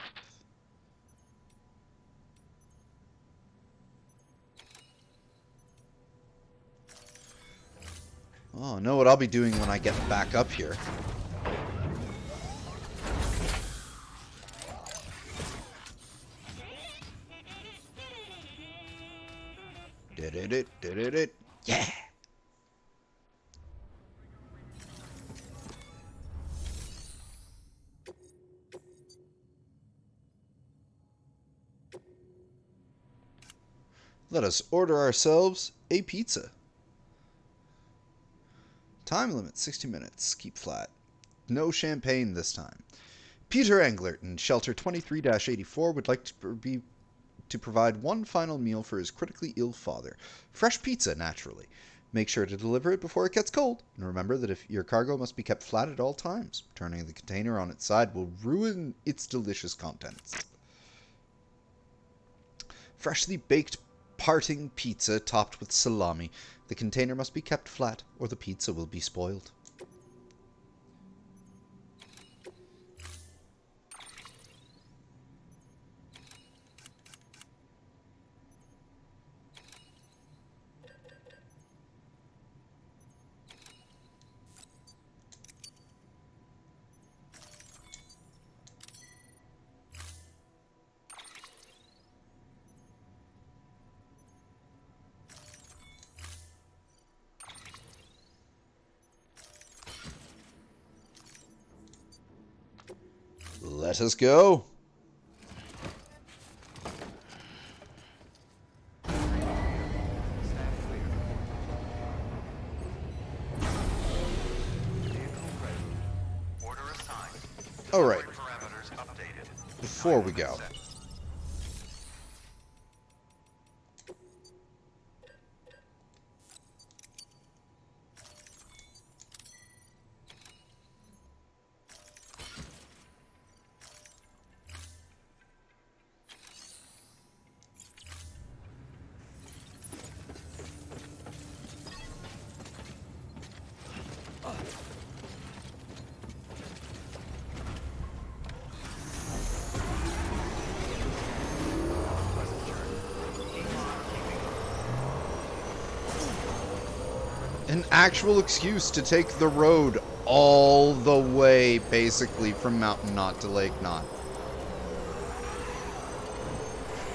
Oh, I know what I'll be doing when I get back up here. Did it. Yeah! Let us order ourselves a pizza. Time limit 60 minutes. Keep flat. No champagne this time. Peter Englerton, Shelter 23-84, would like to provide one final meal for his critically ill father. Fresh pizza, naturally. Make sure to deliver it before it gets cold. And remember that if your cargo must be kept flat at all times. Turning the container on its side will ruin its delicious contents. Freshly baked parting pizza topped with salami. The container must be kept flat or the pizza will be spoiled. Let us go. Stand clear. Vehicle ready. Order assigned. All right. Parameters updated. Before we go, Set. an actual excuse to take the road all the way, basically, from Mountain Knot to Lake Knot.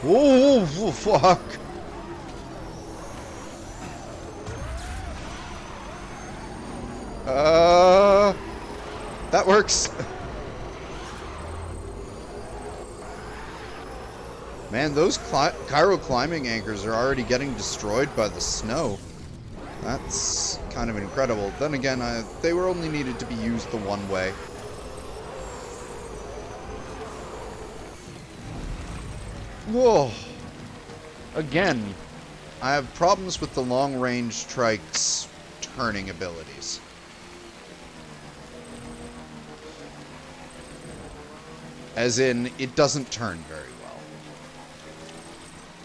Oh, fuck. That works. Man, those gyro climbing anchors are already getting destroyed by the snow. That's kind of incredible. Then again, they were only needed to be used the one way. Whoa. Again, I have problems with the long-range trike's turning abilities. As in, it doesn't turn very well.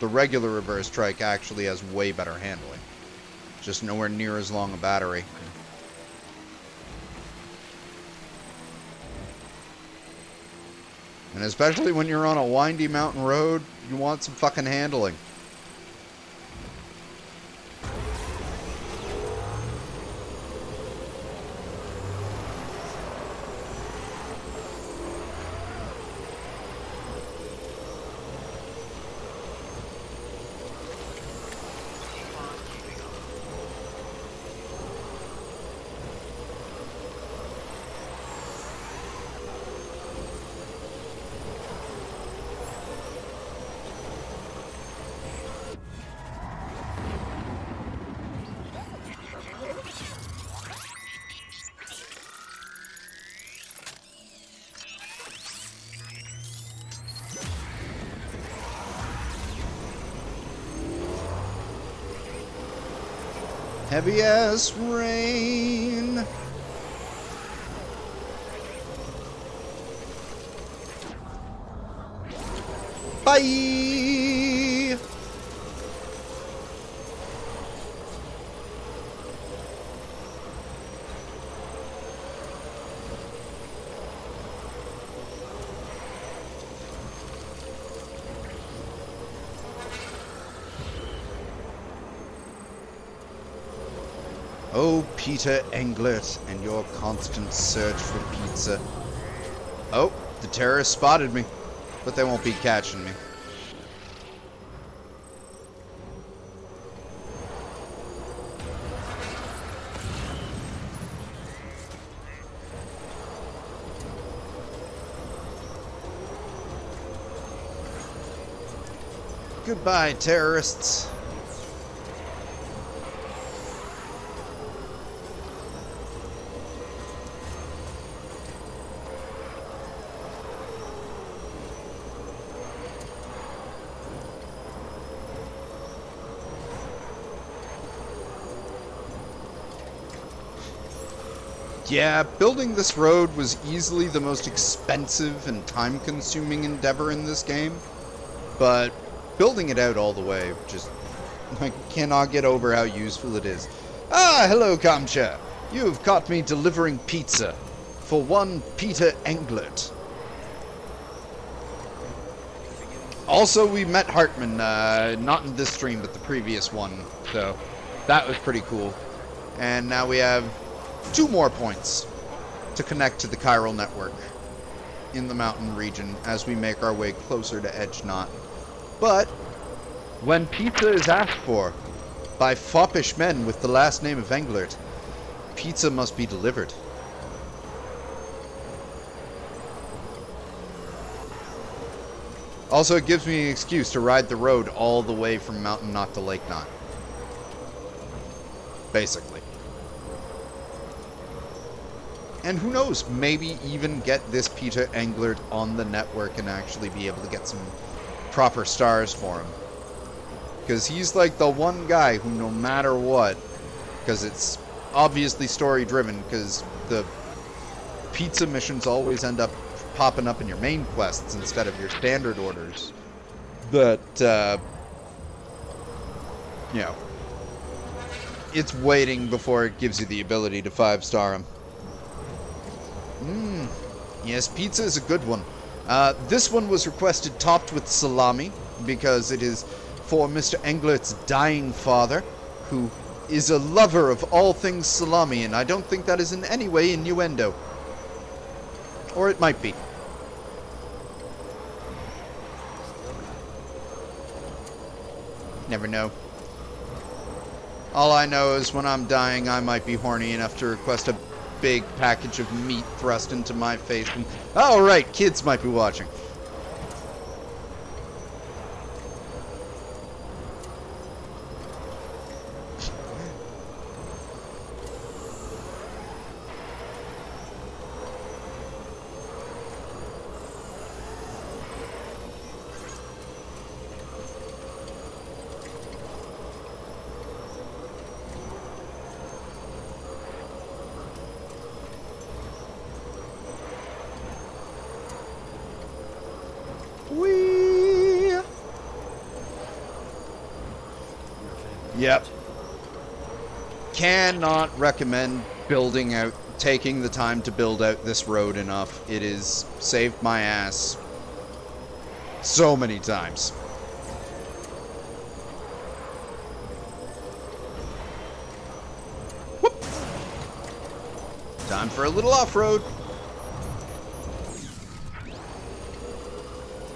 The regular reverse trike actually has way better handling. Just nowhere near as long a battery. And especially when you're on a windy mountain road, you want some fucking handling. Heavy as rain. Bye. Oh, Peter Englert and your constant search for pizza. Oh, the terrorists spotted me, but they won't be catching me. Goodbye, terrorists. Yeah, building this road was easily the most expensive and time-consuming endeavor in this game, but building it out all the way, just, I cannot get over how useful it is. Ah, hello, Kamcha. You have caught me delivering pizza for one Peter Englert. Also, we met Hartman, not in this stream, but the previous one, so that was pretty cool. And now we have 2 more points to connect to the chiral network in the mountain region as we make our way closer to Edge Knot. But when pizza is asked for by foppish men with the last name of Englert, pizza must be delivered. Also, it gives me an excuse to ride the road all the way from Mountain Knot to Lake Knot. Basically. And who knows, maybe even get this Peter Englert on the network and actually be able to get some proper stars for him. Because he's like the one guy who, no matter what, because it's obviously story driven, because the pizza missions always end up popping up in your main quests instead of your standard orders, that, you know, it's waiting before it gives you the ability to 5-star him. Yes, pizza is a good one. This one was requested topped with salami, because it is for Mr. Englert's dying father, who is a lover of all things salami, and I don't think that is in any way innuendo. Or it might be. Never know. All I know is when I'm dying, I might be horny enough to request a big package of meat thrust into my face. And, oh, right, kids might be watching. Yep. Cannot recommend taking the time to build out this road enough. It has saved my ass so many times. Whoop. Time for a little off-road.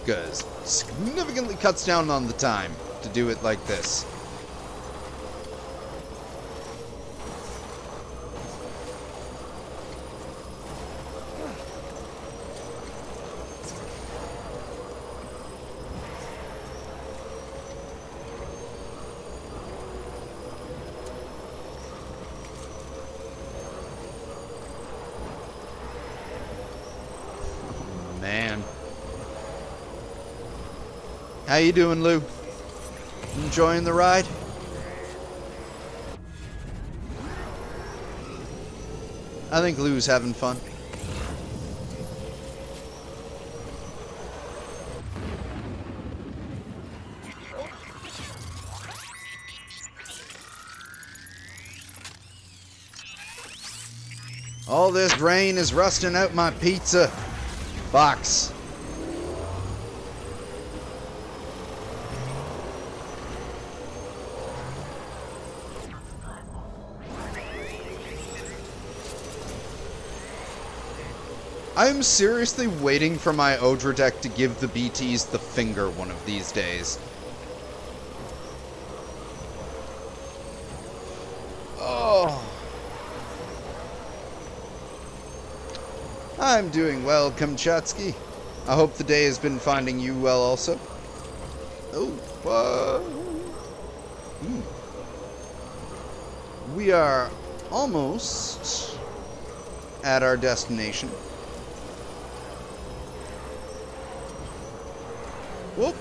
Because significantly cuts down on the time to do it like this. How you doing, Lou? Enjoying the ride? I think Lou's having fun. All this rain is rusting out my pizza box. I'm seriously waiting for my Odra deck to give the BTs the finger one of these days. Oh. I'm doing well, Kamchatsky. I hope the day has been finding you well also. Oh, We are almost at our destination. Whoop.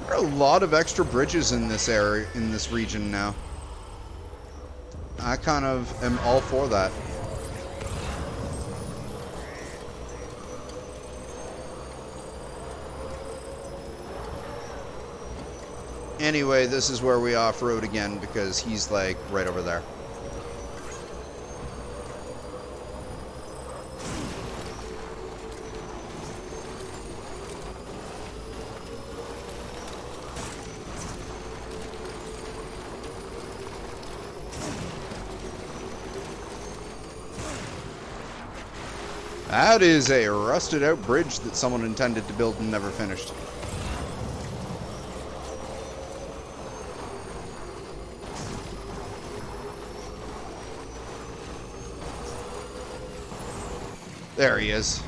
There are a lot of extra bridges in this area, in this region now. I kind of am all for that. Anyway, this is where we off-road again because he's like right over there. That is a rusted out bridge that someone intended to build and never finished. There he is.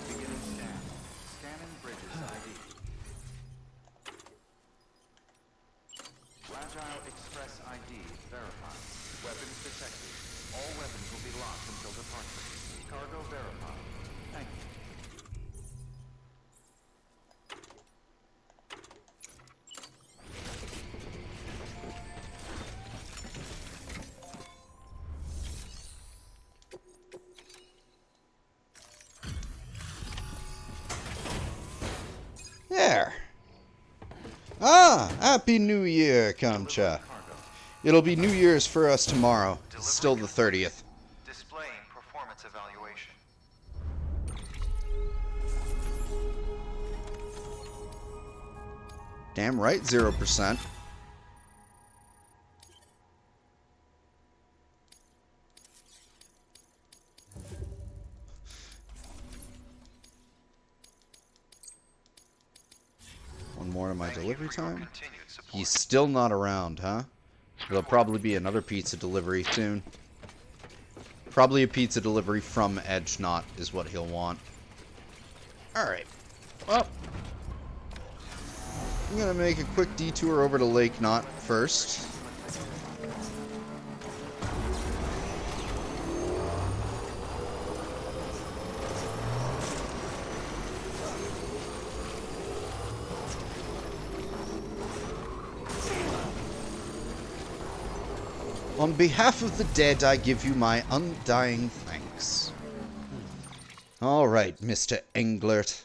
Beginning scan. Scanning bridges ID. Fragile Express ID verified. Weapons detected. All weapons will be locked until departure. Cargo verified. Thank you. There. Ah, Happy New Year, Kamcha. It'll be New Year's for us tomorrow. It's still the 30th. Displaying performance evaluation. Damn right, 0%. One more to my delivery time. He's still not around, huh? There'll probably be another pizza delivery soon. Probably a pizza delivery from Edge Knot is what he'll want. Alright. Well, I'm gonna make a quick detour over to Lake Knot first. On behalf of the dead, I give you my undying thanks. All right, Mr. Englert.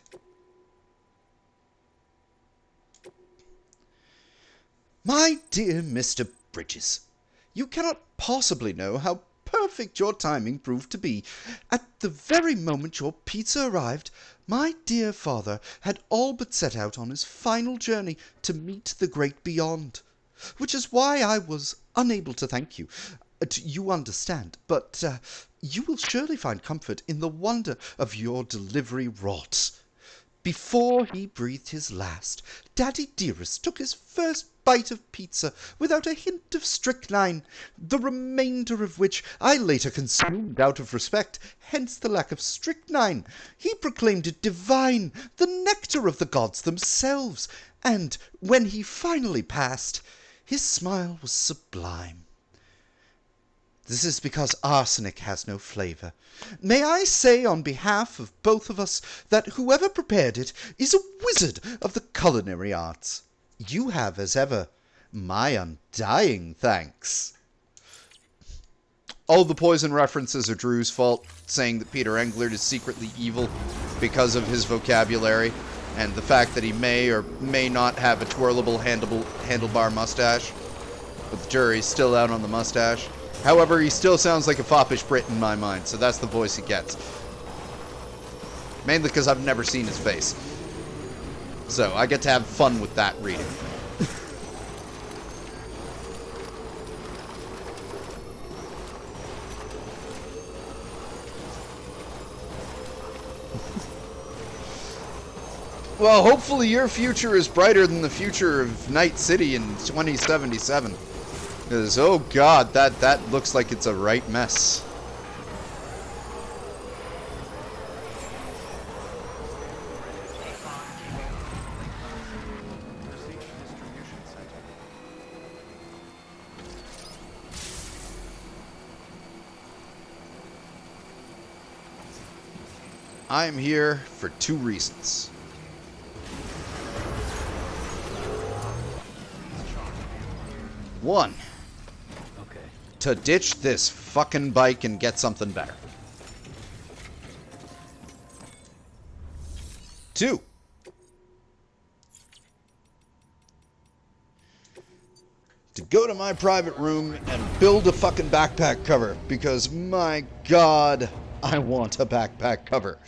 My dear Mr. Bridges, you cannot possibly know how perfect your timing proved to be. At the very moment your pizza arrived, my dear father had all but set out on his final journey to meet the great beyond. Which is why I was unable to thank you. You understand, but you will surely find comfort in the wonder of your delivery wrought. Before he breathed his last, Daddy Dearest took his first bite of pizza without a hint of strychnine, the remainder of which I later consumed out of respect, hence the lack of strychnine. He proclaimed it divine, the nectar of the gods themselves, and when he finally passed, his smile was sublime. This is because arsenic has no flavour. May I say on behalf of both of us that whoever prepared it is a wizard of the culinary arts. You have, as ever, my undying thanks. All the poison references are Drew's fault, saying that Peter Englert is secretly evil because of his vocabulary. And the fact that he may or may not have a twirlable handlebar mustache. But the jury's still out on the mustache. However, he still sounds like a foppish Brit in my mind, so that's the voice he gets. Mainly because I've never seen his face. So I get to have fun with that reading. Well, hopefully your future is brighter than the future of Night City in 2077. Because, oh god, that looks like it's a right mess. I'm here for 2 reasons. One, Okay. to ditch this fucking bike and get something better. 2, to go to my private room and build a fucking backpack cover, because my god, I want a backpack cover.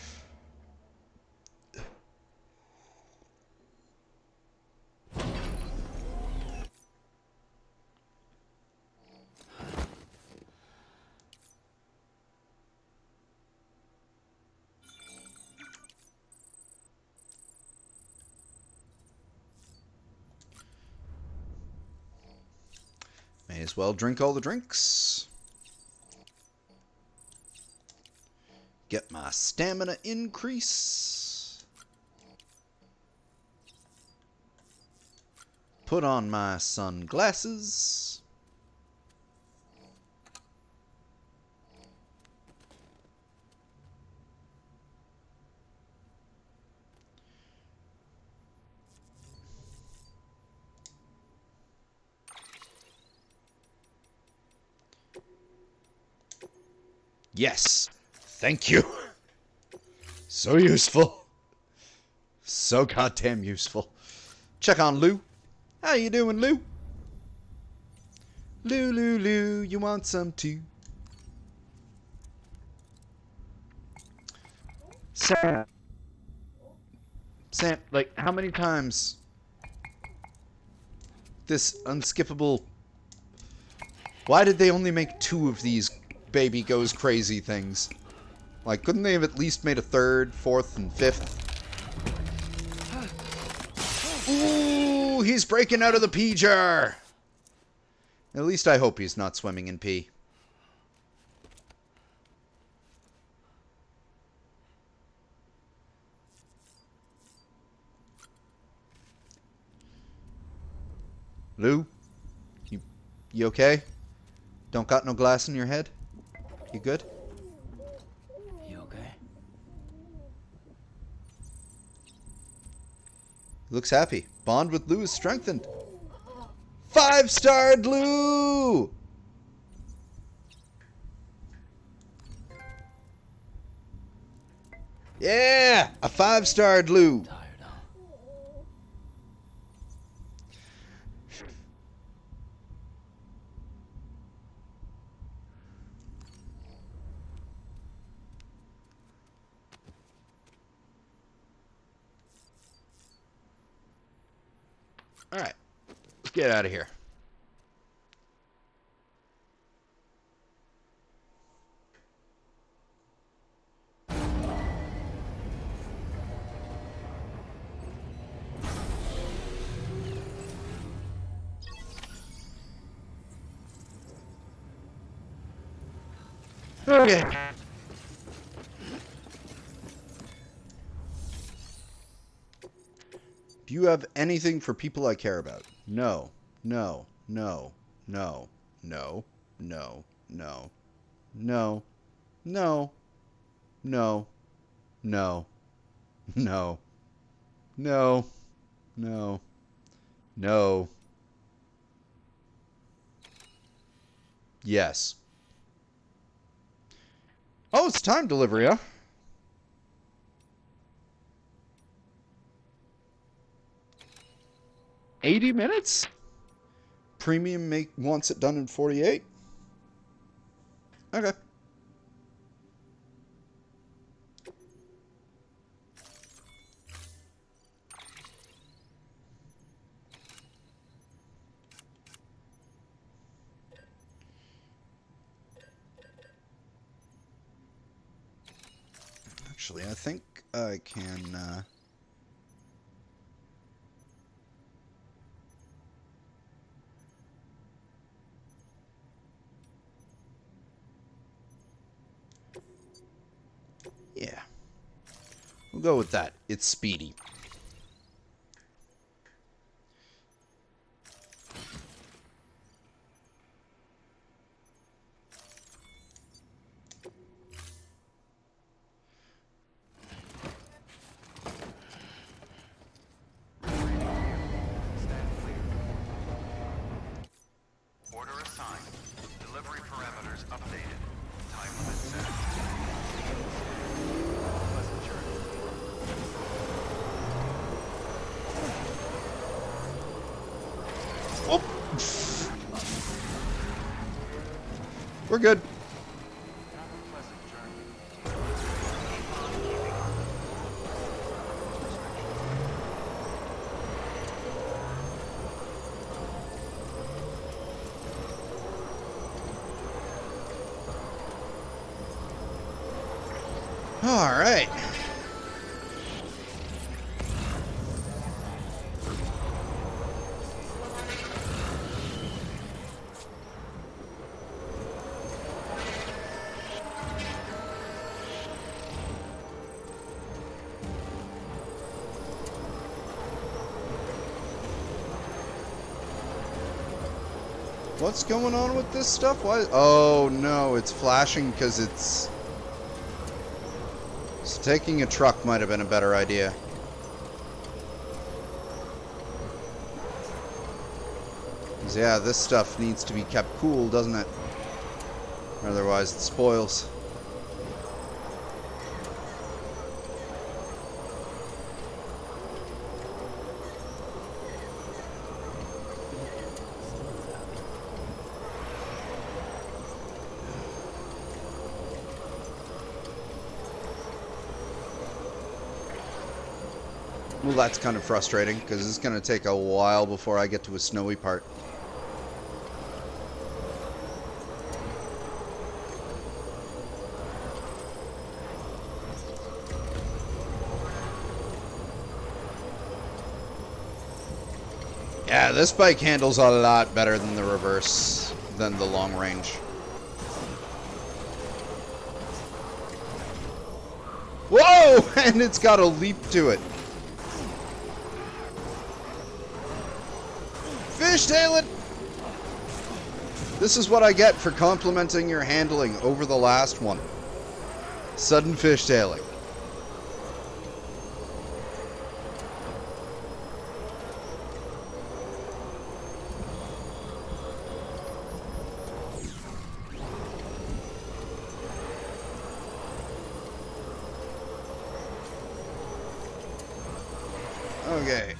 May as well drink all the drinks. Get my stamina increase. Put on my sunglasses. Yes. Thank you. So useful. So goddamn useful. Check on Lou. How you doing, Lou? Lou, you want some too? Sam, like, how many times this unskippable... Why did they only make 2 of these baby goes crazy things? Like, couldn't they have at least made a 3rd, 4th, and 5th? Ooh, he's breaking out of the pee jar! At least I hope he's not swimming in pee. Lou? You okay? Don't got no glass in your head? You good? You okay? Looks happy. Bond with Lou is strengthened. 5-starred Lou! Yeah! A 5-starred Lou! Tired, huh? Alright. Let's get out of here. Okay. Do you have anything for people I care about? No. No. No. No. No. No. No. No. No. No. No. No. No. No. No. Yes. Oh, it's time delivery, huh? 80 minutes? Premium wants it done in 48? Okay. Actually, I think I can... Yeah. We'll go with that. It's speedy. Stand clear. Order assigned. Delivery parameters updated. Time limit set. Pleasant journey. Oh! We're good. Have a pleasant journey. All right. What's going on with this stuff? Why? Oh no, it's flashing because it's... So taking a truck might have been a better idea. 'Cause, yeah, this stuff needs to be kept cool, doesn't it? Otherwise it spoils. Well, that's kind of frustrating, because it's going to take a while before I get to a snowy part. Yeah, this bike handles a lot better than the reverse, than the long range. Whoa! And it's got a leap to it. Fishtail it! This is what I get for complimenting your handling over the last one. Sudden fishtailing. Okay.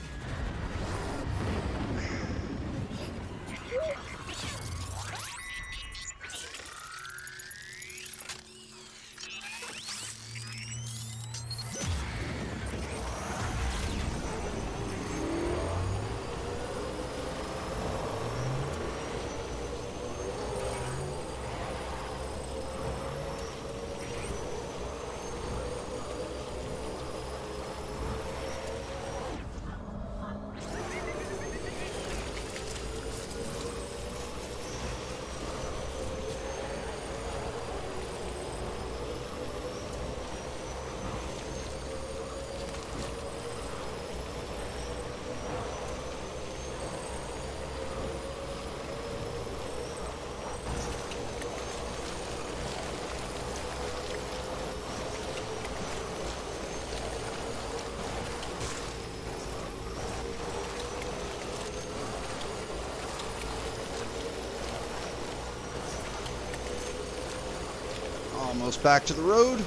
Almost back to the road.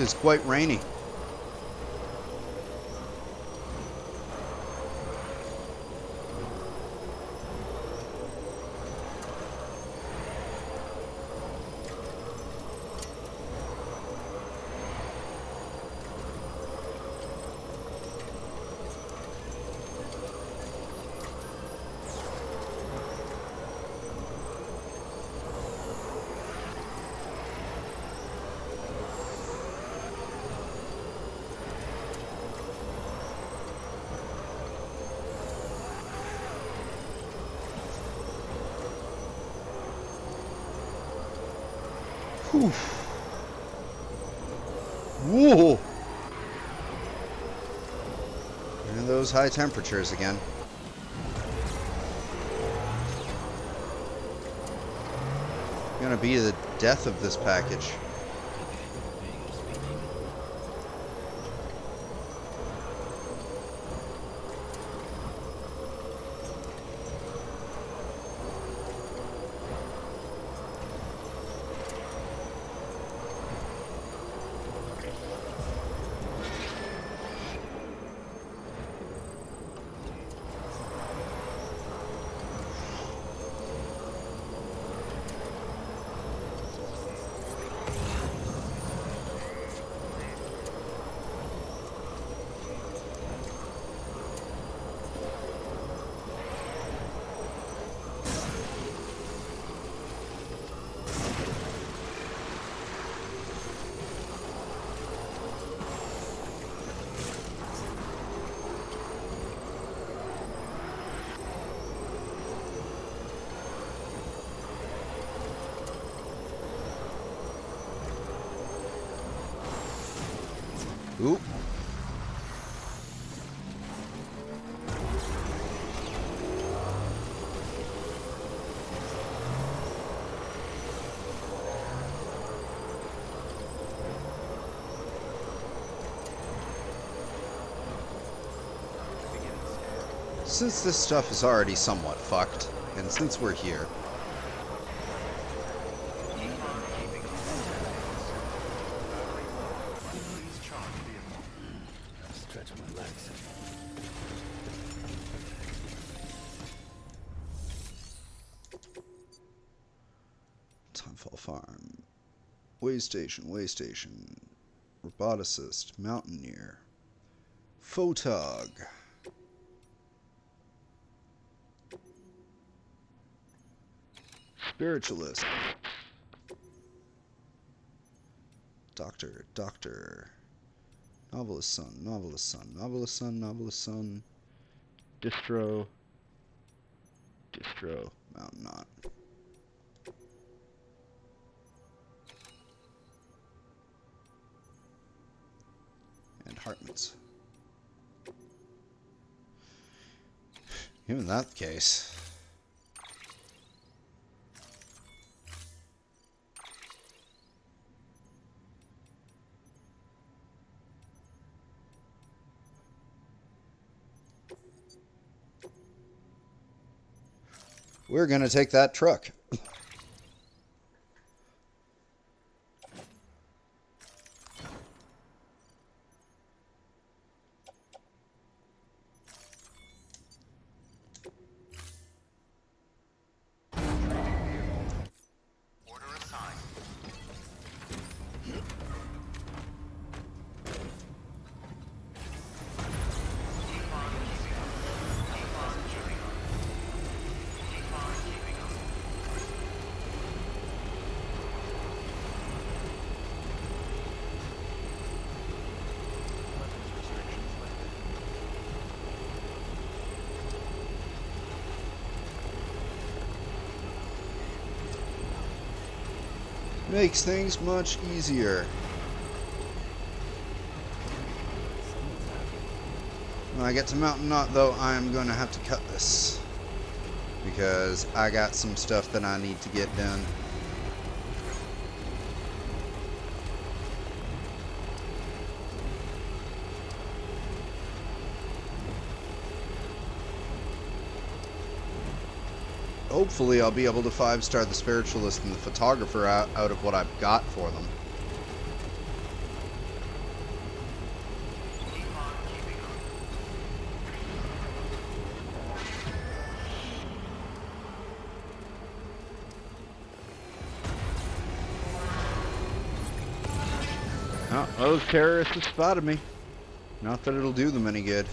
is quite rainy. Whew. Whoa! And those high temperatures again. Gonna be the death of this package. Oop. Since this stuff is already somewhat fucked, and since we're here, Stretch my legs. Timefall Farm, way station, roboticist, mountaineer, photog, spiritualist, doctor, novelist son, distro, mountain knot. And Hartman's. Even that case. We're gonna take that truck. Order assigned. Keep on keeping up. Keep on keeping up. Keep on keeping up. Weapons restrictions lifted. Makes things much easier. When I get to Mountain Knot, though, I'm going to have to cut this. Because I got some stuff that I need to get done. Hopefully I'll be able to 5-star the spiritualist and the photographer out of what I've got for them. Oh, those terrorists have spotted me. Not that it'll do them any good.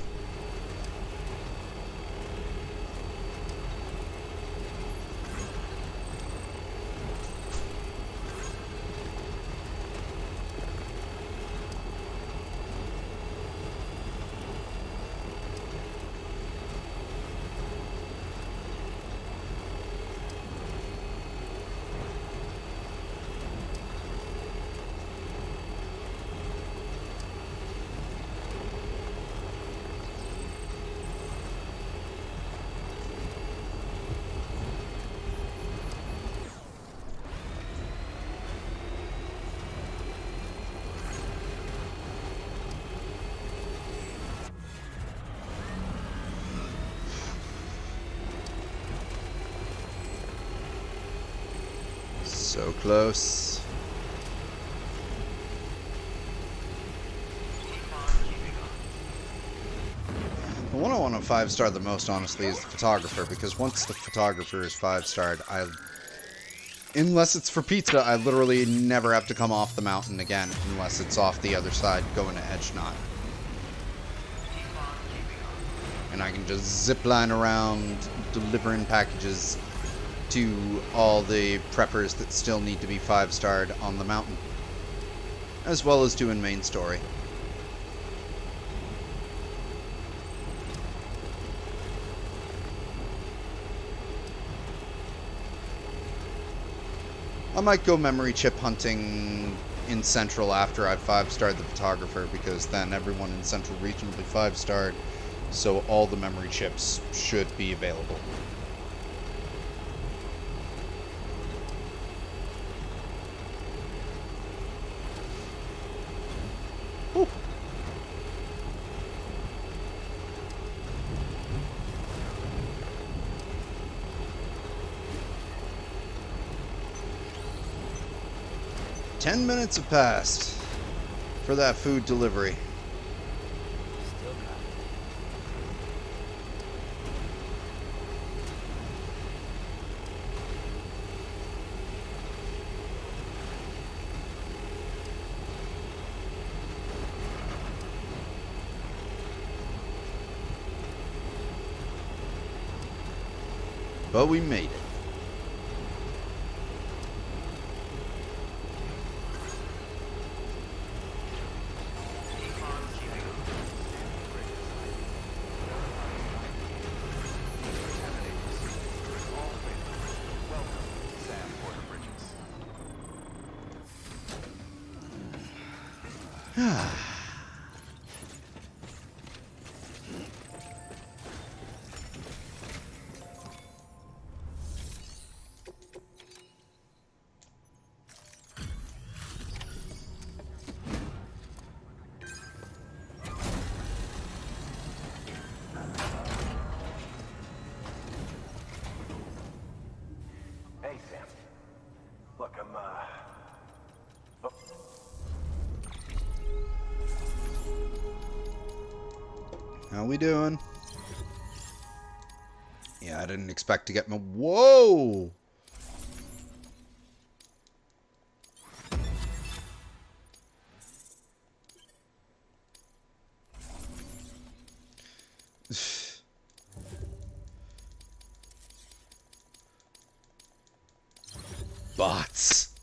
So close. The one I want to 5-star the most, honestly, is the photographer, because once the photographer is 5-starred, unless it's for pizza, I literally never have to come off the mountain again, unless it's off the other side going to Edge Knot. And I can just zip line around delivering packages to all the preppers that still need to be 5-starred on the mountain, as well as doing main story. I might go memory chip hunting in Central after I've 5-starred the photographer, because then everyone in Central Region will be 5-starred, so all the memory chips should be available. Whew. Ten minutes have passed for that food delivery. Still got it. But we made it. Hey, Sam. Look, I'm, oh. How we doing? Yeah, I didn't expect to get my... Whoa! Bots.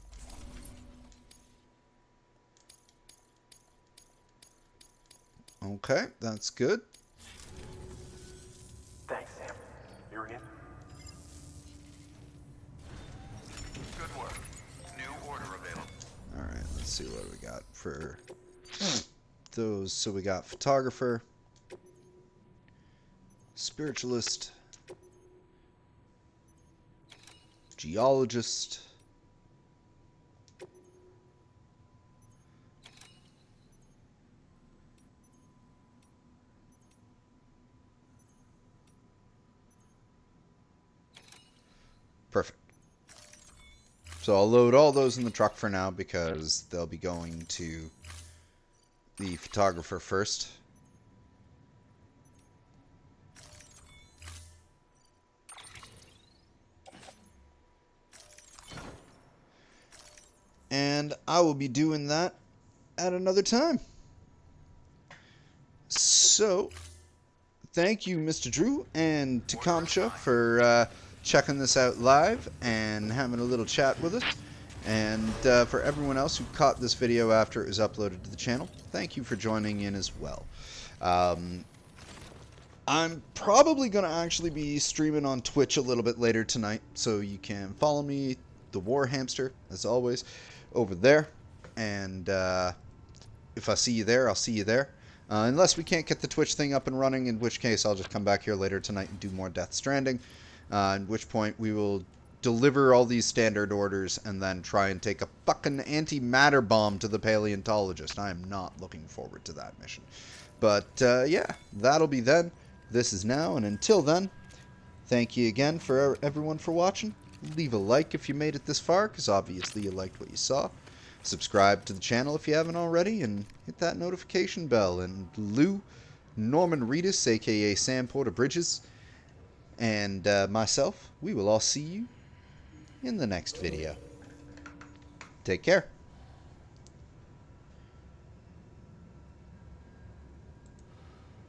Okay, that's good. Thanks, Sam. You're in? Good work. New order available. Alright, let's see what we got for those. So we got photographer, spiritualist, geologist, perfect. So I'll load all those in the truck for now because they'll be going to the photographer first. And I will be doing that at another time. So, thank you, Mr. Drew and Tecumseh, for checking this out live and having a little chat with us. And for everyone else who caught this video after it was uploaded to the channel, thank you for joining in as well. I'm probably going to actually be streaming on Twitch a little bit later tonight, so you can follow me, the War Hamster, as always, over there. And if I see you there, I'll see you there. Unless we can't get the Twitch thing up and running, in which case I'll just come back here later tonight and do more Death Stranding. At which point we will deliver all these standard orders and then try and take a fucking antimatter bomb to the paleontologist. I am not looking forward to that mission. But yeah, that'll be then. This is now, and until then, thank you again for everyone for watching. Leave a like if you made it this far, because obviously you liked what you saw. Subscribe to the channel if you haven't already, and hit that notification bell. And Lou, Norman Reedus, aka Sam Porter Bridges, and myself, we will all see you in the next video. Take care.